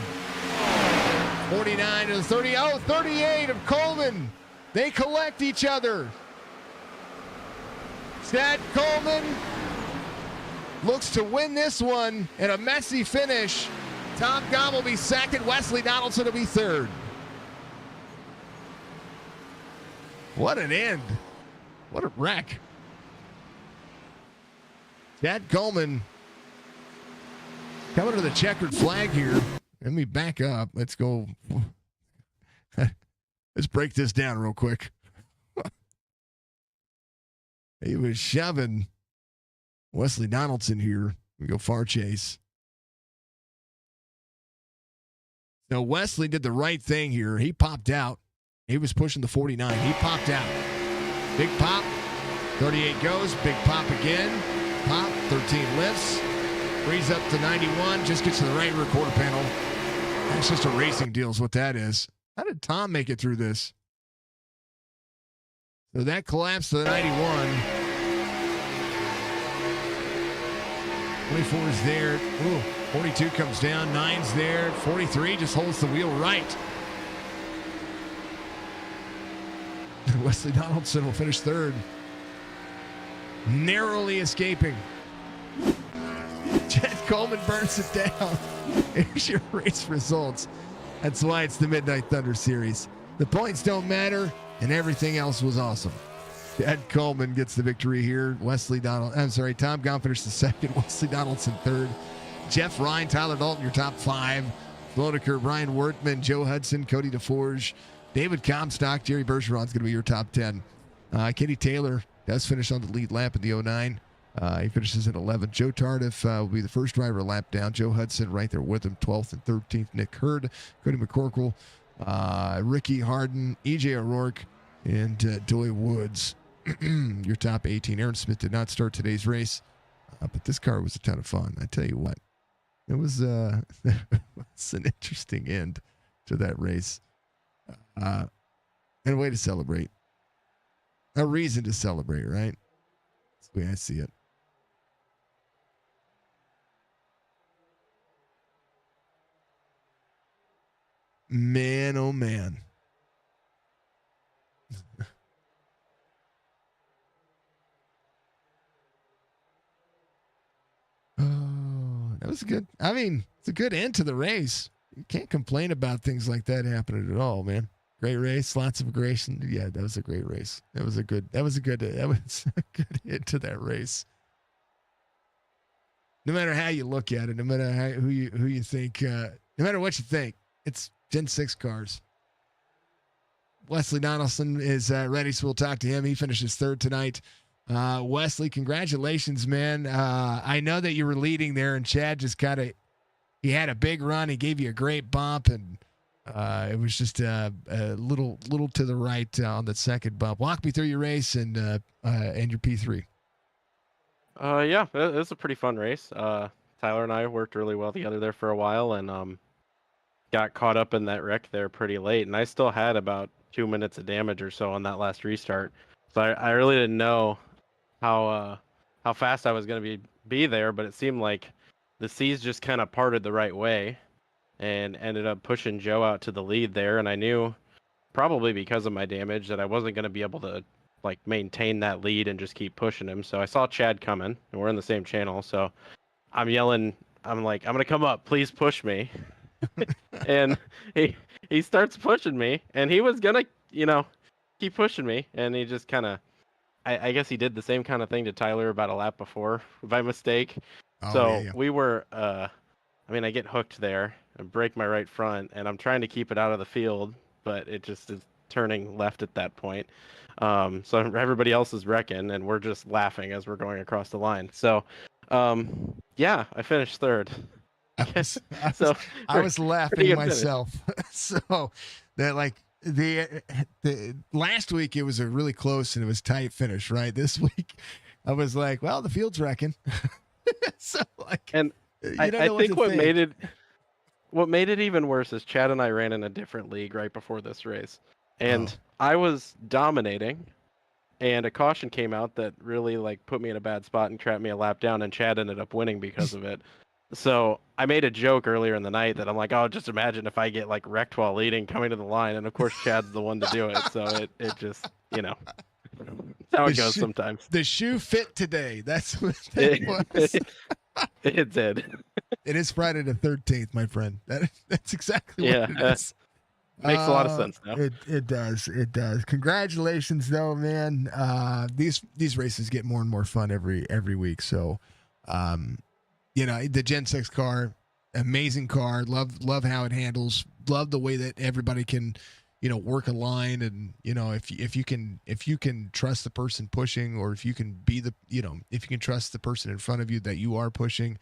49 to the 30. Oh, 38 of Coleman. They collect each other. Chad Coleman looks to win this one in a messy finish. Tom Gom will be second. Wesley Donaldson will be third. What an end. What a wreck. Chad Coleman coming to the checkered flag here. Let me back up. Let's go. Let's break this down real quick. He was shoving Wesley Donaldson here. We go far chase. Now, Wesley did the right thing here. He popped out. He was pushing the 49. He popped out. Big pop. 38 goes. Big pop again. Pop. 13 lifts. Frees up to 91. Just gets to the right rear quarter panel. That's just a racing deal is what that is. How did Tom make it through this? So that collapsed to the 91. 24 is there. Ooh, 42 comes down. 9's there. 43 just holds the wheel right. Wesley Donaldson will finish third. Narrowly escaping. Chad Coleman burns it down. Here's your race results. That's why it's the Midnight Thunder Series. The points don't matter, and everything else was awesome. Chad Coleman gets the victory here. Tom Gom finished the second. Wesley Donaldson third. Jeff Ryan, Tyler Dalton, your top 5. Flodeker, Brian Wertman, Joe Hudson, Cody DeForge, David Comstock, Jerry Bergeron's going to be your top 10. Kenny Taylor does finish on the lead lap in the 09. He finishes at 11th. Joe Tardif will be the first driver a lap down. Joe Hudson right there with him, 12th and 13th. Nick Hurd, Cody McCorkle, Ricky Harden, EJ O'Rourke, and Doy Woods. Your top 18. Aaron Smith did not start today's race, but this car was a ton of fun. I tell you what, it was it's an interesting end to that race, and a way to celebrate. A reason to celebrate, right? That's the way I see it. Man, oh man. Oh, that was good. I mean, it's a good end to the race. You can't complain about things like that happening at all, man. Great race, lots of aggression. Yeah, that was a great race. That was a good end to that race. No matter how you look at it, no matter who you think, no matter what you think, it's Gen 6 cars. Wesley Donaldson is ready, so we'll talk to him. He finishes third tonight. Wesley, congratulations, man. I know that you were leading there, and Chad just he had a big run. He gave you a great bump, and it was just a little to the right on that second bump. Walk me through your race and your P3. Yeah, it was a pretty fun race. Tyler and I worked really well together there for a while, and got caught up in that wreck there pretty late. And I still had about 2 minutes of damage or so on that last restart, so I really didn't know how fast I was going to be there. But it seemed like the seas just kind of parted the right way, and ended up pushing Joe out to the lead there. And I knew, probably because of my damage, that I wasn't going to be able to maintain that lead and just keep pushing him. So I saw Chad coming, and we're in the same channel. So I'm yelling, I'm like, I'm going to come up, please push me. And he starts pushing me, and he was going to, keep pushing me. And he just kind of, I guess he did the same kind of thing to Tyler about a lap before by mistake. We were, I get hooked there, and break my right front, and I'm trying to keep it out of the field, but it just is turning left at that point. So everybody else is wrecking, and we're just laughing as we're going across the line. So, yeah, I finished third. I was, So I was pretty laughing good myself. So that like the last week it was a really close and it was tight finish, right? This week I was like, well, the field's wrecking. So like, And you don't I know think what made it what made it even worse is Chad and I ran in a different league right before this race, and I was dominating, and a caution came out that really like put me in a bad spot and trapped me a lap down, and Chad ended up winning because of it. So I made a joke earlier in the night that I'm like, oh, just imagine if I get like wrecked while leading coming to the line, and of course Chad's the one to do it. So it just that's how it goes sometimes. The shoe fit today. That's what that was. It did. It is Friday the 13th, my friend. That's exactly what it is. Makes a lot of sense now. It does. It does. Congratulations, though, man. These races get more and more fun every week. So, the Gen 6 car, amazing car. Love how it handles. Love the way that everybody can, work a line, and if you can trust the person pushing, or if you can be the if you can trust the person in front of you that you are pushing,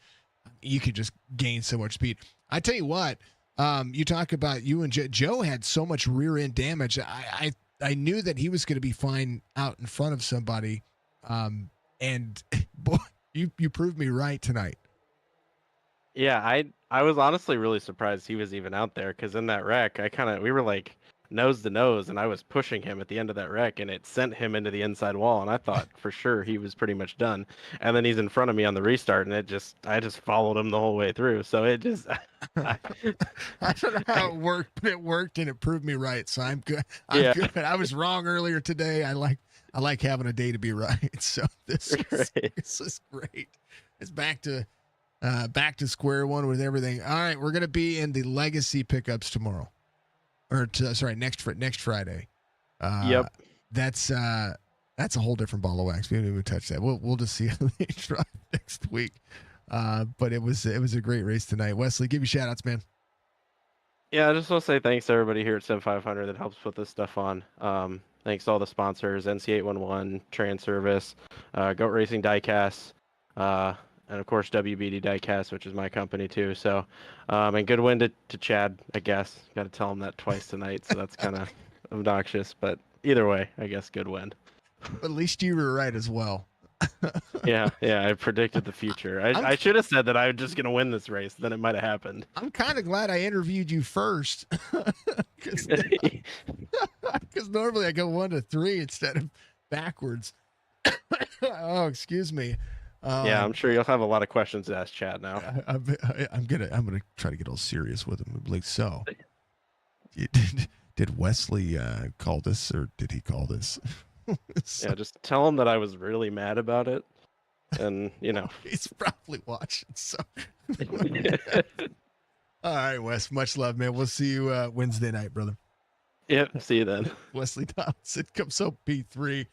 you can just gain so much speed. I tell you what. You talk about you and Joe had so much rear end damage. I knew that he was going to be fine out in front of somebody. And boy, you proved me right tonight. Yeah, I was honestly really surprised he was even out there, because in that wreck, we were like nose to nose, and I was pushing him at the end of that wreck, and it sent him into the inside wall, and I thought for sure he was pretty much done. And then he's in front of me on the restart, and I just followed him the whole way through. So it just I don't know how it worked, but it worked, and it proved me right. So I'm good. Good. I was wrong earlier today. I like having a day to be right. So this is great. It's back to square one with everything. All right, we're gonna be in the legacy pickups tomorrow, next Friday. Yep. That's a whole different ball of wax. We didn't even touch that. We'll just see how they drive next week. But it was a great race tonight. Wesley, give you shout outs, man. Yeah, I just want to say thanks to everybody here at Sim 500 that helps put this stuff on. Thanks to all the sponsors, NC811, Trans Service, Goat Racing Diecast, and of course WBD Diecast, which is my company too. So, and good win to Chad, I guess. Got to tell him that twice tonight, so that's kind of obnoxious. But either way, I guess good win. At least you were right as well. yeah, I predicted the future. I should have said that I was just going to win this race. Then it might have happened. I'm kind of glad I interviewed you first. Because normally I go 1 to 3 instead of backwards. Oh, excuse me. Yeah, I'm sure you'll have a lot of questions to ask Chad now. I'm gonna try to get all serious with him. Like, so, did Wesley call this, or did he call this? Yeah, just tell him that I was really mad about it, and he's probably watching. So, all right, Wes. Much love, man. We'll see you Wednesday night, brother. Yep. See you then. Wesley Donaldson comes up P3.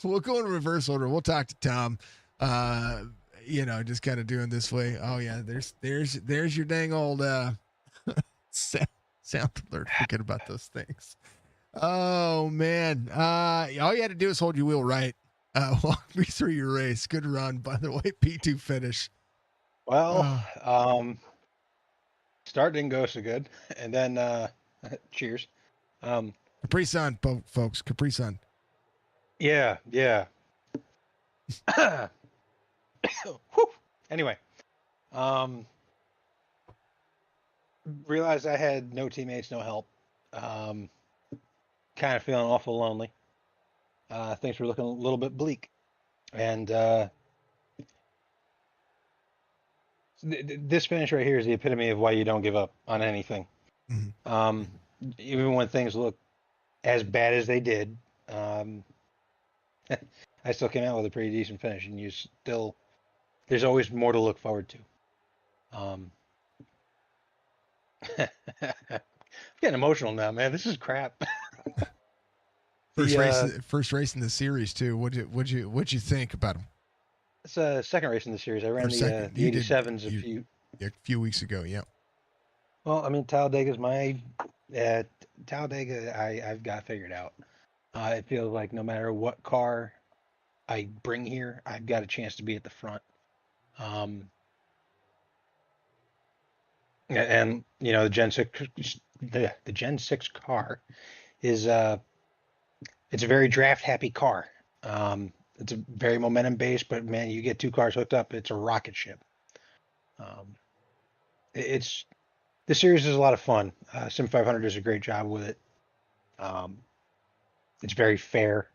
We'll go in reverse order. We'll talk to Tom. Just kind of doing this way. Oh yeah, there's your dang old sound alert. Forget about those things. Oh man. All you had to do is hold your wheel right. Walk me through your race. Good run, by the way. P2 finish. Well, start didn't go so good, and then cheers. Capri Sun, folks. Capri Sun. Yeah. Anyway, realized I had no teammates, no help. Kind of feeling awful lonely. Things were looking a little bit bleak, and this finish right here is the epitome of why you don't give up on anything. Mm-hmm. Even when things look as bad as they did, I still came out with a pretty decent finish, and there's always more to look forward to. I'm getting emotional now, man. This is crap. First race in the series too. What'd you think about him? It's a second race in the series. I ran the 87s a few weeks ago. Yeah. Well, I mean, Talladega. I've got figured out. It feels like no matter what car I bring here, I've got a chance to be at the front. Um, and the the Gen 6 car is it's a very draft happy car. It's a very momentum based, but man, you get two cars hooked up, it's a rocket ship. Um, it's the series is a lot of fun. Sim 500 does a great job with it. Um, it's very fair.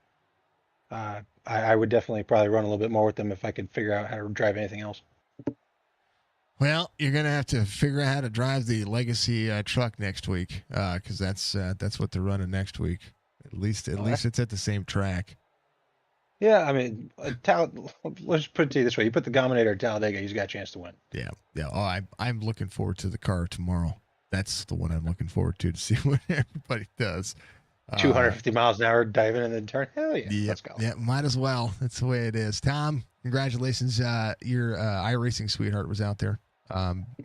I would definitely probably run a little bit more with them if I could figure out how to drive anything else. Well, you're gonna have to figure out how to drive the Legacy truck next week, because that's what they're running next week. At least it's at the same track. Yeah, I mean, let's put it to you this way: you put the Dominator at Talladega, he's got a chance to win. Yeah. Oh, I'm looking forward to the car tomorrow. That's the one I'm looking forward to see what everybody does. 250 miles an hour diving in the turn. Hell yeah, let's go. Yeah, might as well. That's the way it is. Tom, congratulations. Your iRacing sweetheart was out there.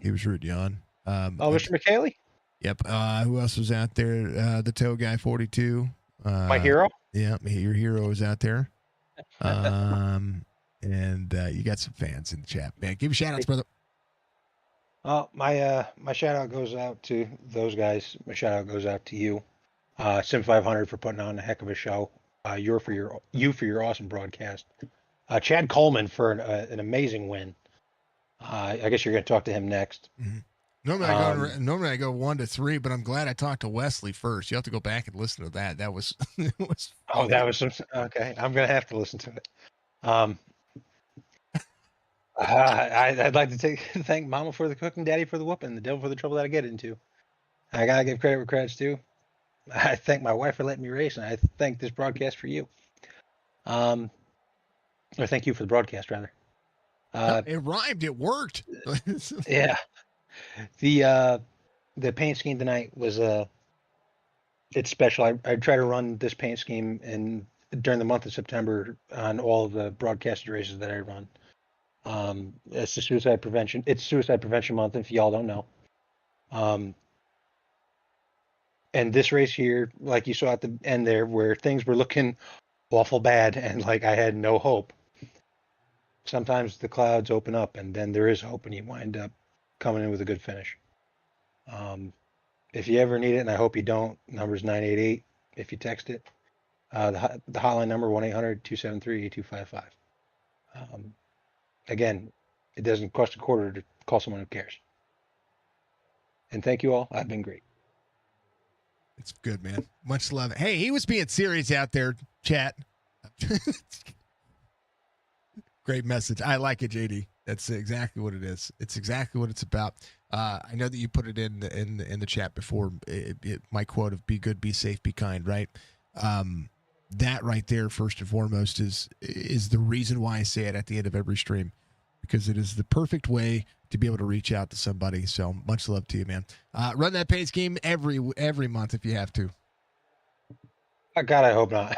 He was rooting you on. Mr. McKaylee? Yep. Who else was out there? The Toe Guy 42. My hero? Yeah, your hero was out there. And you got some fans in the chat, man. Give me shout outs, brother. My shout out goes out to those guys. My shout out goes out to you, Sim 500, for putting on a heck of a show. You for your awesome broadcast. Chad Coleman for an amazing win. I guess you're going to talk to him next. Mm-hmm. Normally I go 1 to 3, but I'm glad I talked to Wesley first. You have to go back and listen to that. That was that was okay. I'm going to have to listen to it. I'd like to thank Mama for the cooking, Daddy for the whooping, the devil for the trouble that I get into. I gotta give credit where credit's due. I thank my wife for letting me race, and I thank this broadcast for you. Or thank you for the broadcast, rather. It rhymed. It worked. Yeah. The paint scheme tonight was it's special. I try to run this paint scheme during the month of September on all of the broadcasted races that I run. It's the suicide prevention. It's suicide prevention month, if y'all don't know. And this race here, like you saw at the end there, where things were looking awful bad and like I had no hope. Sometimes the clouds open up and then there is hope and you wind up coming in with a good finish. If you ever need it, and I hope you don't, number's 988 if you text it. The hotline number 1-800-273-8255. Again, it doesn't cost a quarter to call someone who cares. And thank you all. I've been great. It's good, man. Much love. Hey, he was being serious out there, chat. Great message. I like it, JD. That's exactly what it is. It's exactly what it's about. I know that you put it in the chat before. My quote of "Be good, be safe, be kind." Right. That right there, first and foremost, is the reason why I say it at the end of every stream, because it is the perfect way to be able to reach out to somebody. So much love to you, man. Run that paint scheme every month if you have to. God, I hope not.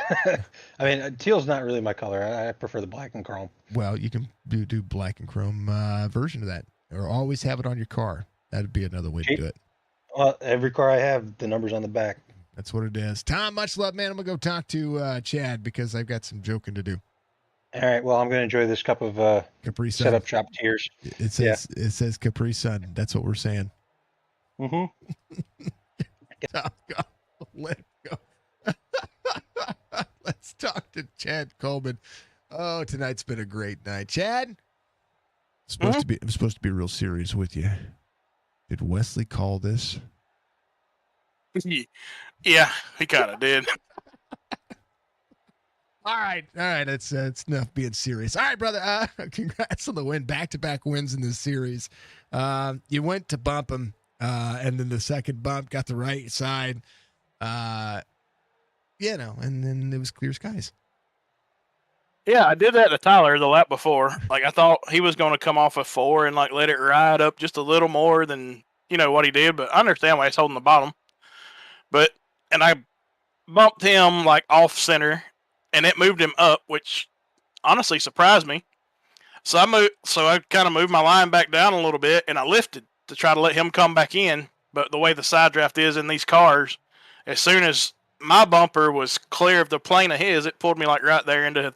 I mean, teal's not really my color. I prefer the black and chrome. Well, you can do black and chrome version of that, or always have it on your car. That'd be another way to do it. Well, every car I have, the number's on the back. That's what it is. Tom, much love, man. I'm gonna go talk to Chad because I've got some joking to do. All right. Well, I'm gonna enjoy this cup of Capri Sun. Setup shop tears. It says Capri Sun. That's what we're saying. Mm-hmm. Let's go. Let's talk to Chad Coleman. Oh, tonight's been a great night. Chad, I'm supposed to be real serious with you. Did Wesley call this? Yeah, he kind of did. All right. It's enough being serious. All right, brother. Congrats on the win. Back-to-back wins in this series. You went to bump him, and then the second bump got the right side. And then it was clear skies. Yeah, I did that to Tyler the lap before. Like, I thought he was going to come off a 4 and, like, let it ride up just a little more than, what he did. But I understand why he's holding the bottom. And I bumped him, like, off center, and it moved him up, which honestly surprised me. So I kind of moved my line back down a little bit, and I lifted to try to let him come back in. but the way the side draft is in these cars, as soon as my bumper was clear of the plane of his, it pulled me like right there into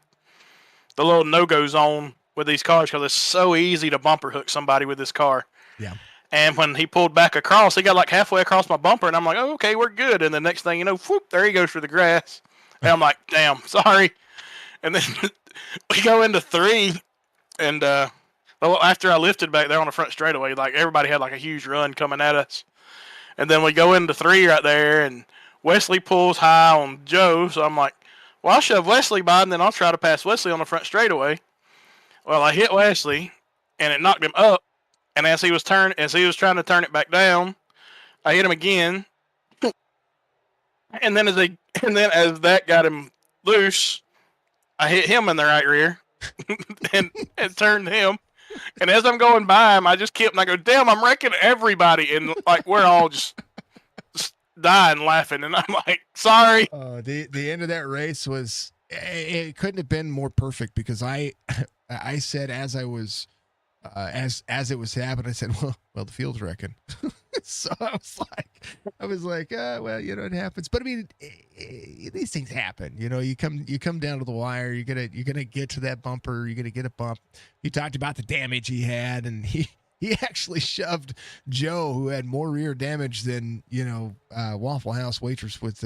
the little no-go zone with these cars because it's so easy to bumper hook somebody with this car. Yeah. And when he pulled back across, he got like halfway across my bumper, and I'm like, oh, okay, we're good. And the next thing you know, whoop, there he goes through the grass. And I'm like, damn, sorry. And then we go into 3, and after I lifted back there on the front straightaway, like everybody had like a huge run coming at us. And then we go into 3 right there, and Wesley pulls high on Joe. So I'm like, well, I'll shove Wesley by, and then I'll try to pass Wesley on the front straightaway. Well, I hit Wesley, and it knocked him up. And as he was trying to turn it back down, I hit him again. And then as that got him loose, I hit him in the right rear and turned him. And as I'm going by him, I just kept and I go, damn, I'm wrecking everybody. And like we're all just dying laughing. And I'm like, sorry. The end of that race was, it couldn't have been more perfect because I said as I was as it was happening, I said, well, the field's wrecking. So I was like, well, you know, it happens. But I mean, these things happen. You know, you come down to the wire. You're gonna get to that bumper. You're gonna get a bump. You talked about the damage he had, and he actually shoved Joe, who had more rear damage than, you know, Waffle House waitress with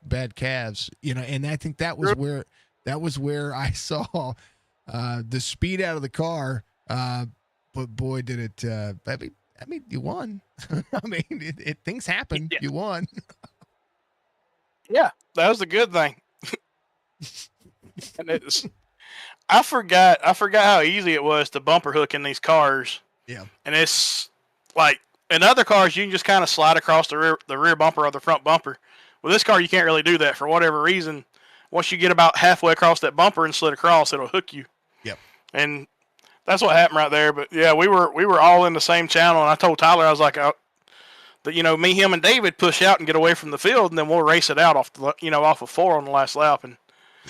bad calves. You know, and I think that was where I saw the speed out of the car. But boy, did it! I mean, you won. I mean, things happen. Yeah. You won. Yeah, that was a good thing. And I forgot how easy it was to bumper hook in these cars. Yeah. And it's like in other cars, you can just kind of slide across the rear bumper or the front bumper. With this car, you can't really do that for whatever reason. Once you get about halfway across that bumper and slid across, it'll hook you. Yep. And that's what happened right there. But yeah, we were all in the same channel, and I told Tyler, I was like, that, you know, me, him, and David push out and get away from the field, and then we'll race it out off of 4 on the last lap. And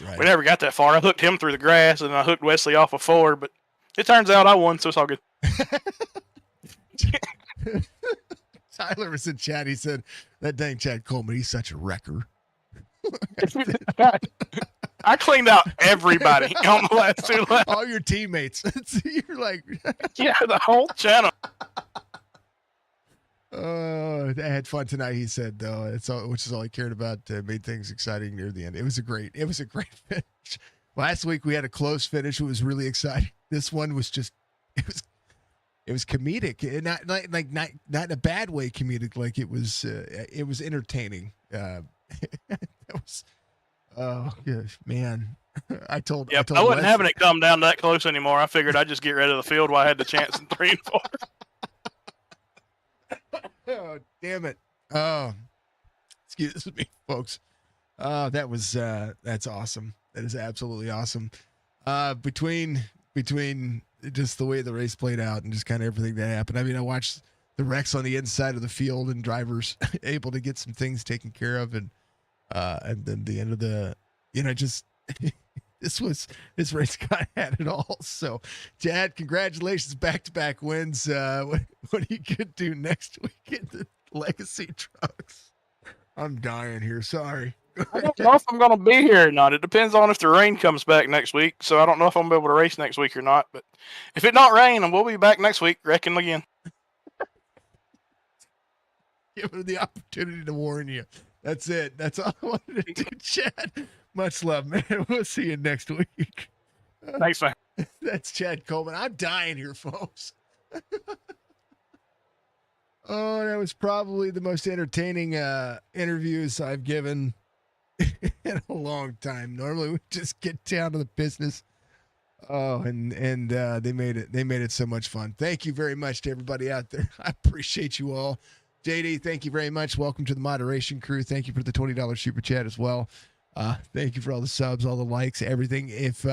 right. We never got that far. I hooked him through the grass, and I hooked Wesley off of 4. But it turns out I won, so it's all good. Tyler was in chat. He said, "That dang Chad Coleman, he's such a wrecker." I cleaned out everybody on the last 2 laps. All your teammates. You're like, yeah, the whole channel. Oh, I had fun tonight. He said, though, which is all he cared about. Made things exciting near the end. It was a great finish. Last week we had a close finish. It was really exciting. This one was just, it was comedic, not in a bad way comedic. Like it was entertaining. That was. Oh gosh, man! I told I wasn't Leslie, having it come down that close anymore. I figured I'd just get rid of the field while I had the chance in 3 and 4. Oh, damn it! Oh, excuse me, folks. That's awesome. That is absolutely awesome. Between just the way the race played out and just kind of everything that happened. I mean, I watched the wrecks on the inside of the field and drivers able to get some things taken care of, and then the end of the, you know, just this race kind of had it all. So, Chad, congratulations, back-to-back wins. What are you gonna do next week in the Legacy trucks? I'm dying here. Sorry. I don't know if I'm gonna be here or not. It depends on if the rain comes back next week. So I don't know if I'm gonna be able to race next week or not. But if it not rain, we'll be back next week, wrecking again. Give her the opportunity to warn you. That's it. That's all I wanted to do, Chad. Much love, man. We'll see you next week. Thanks, man. That's Chad Coleman. I'm dying here, folks. Oh, that was probably the most entertaining interviews I've given in a long time. Normally we just get down to the business. Oh, and they made it so much fun. Thank you very much to everybody out there. I appreciate you all. JD, thank you very much. Welcome to the moderation crew. Thank you for the $20 super chat as well. Thank you for all the subs, all the likes, everything. If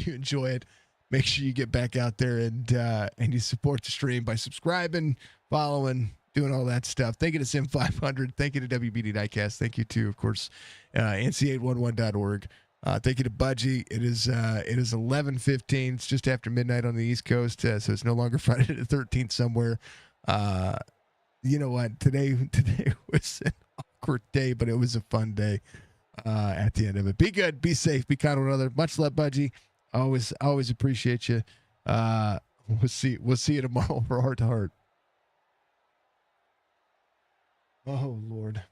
you enjoy it, make sure you get back out there and you support the stream by subscribing, following, doing all that stuff. Thank you to Sim500. Thank you to WBD Diecast. Thank you to, of course, NC811.org. Thank you to Budgie. It is 11:15. It's just after midnight on the East Coast, so it's no longer Friday the 13th somewhere. you know what? Today was an awkward day, but it was a fun day at the end of it. Be good, be safe, be kind to one another. Much love, Budgie. Always appreciate you. We'll see you tomorrow for Heart to Heart. Oh, Lord.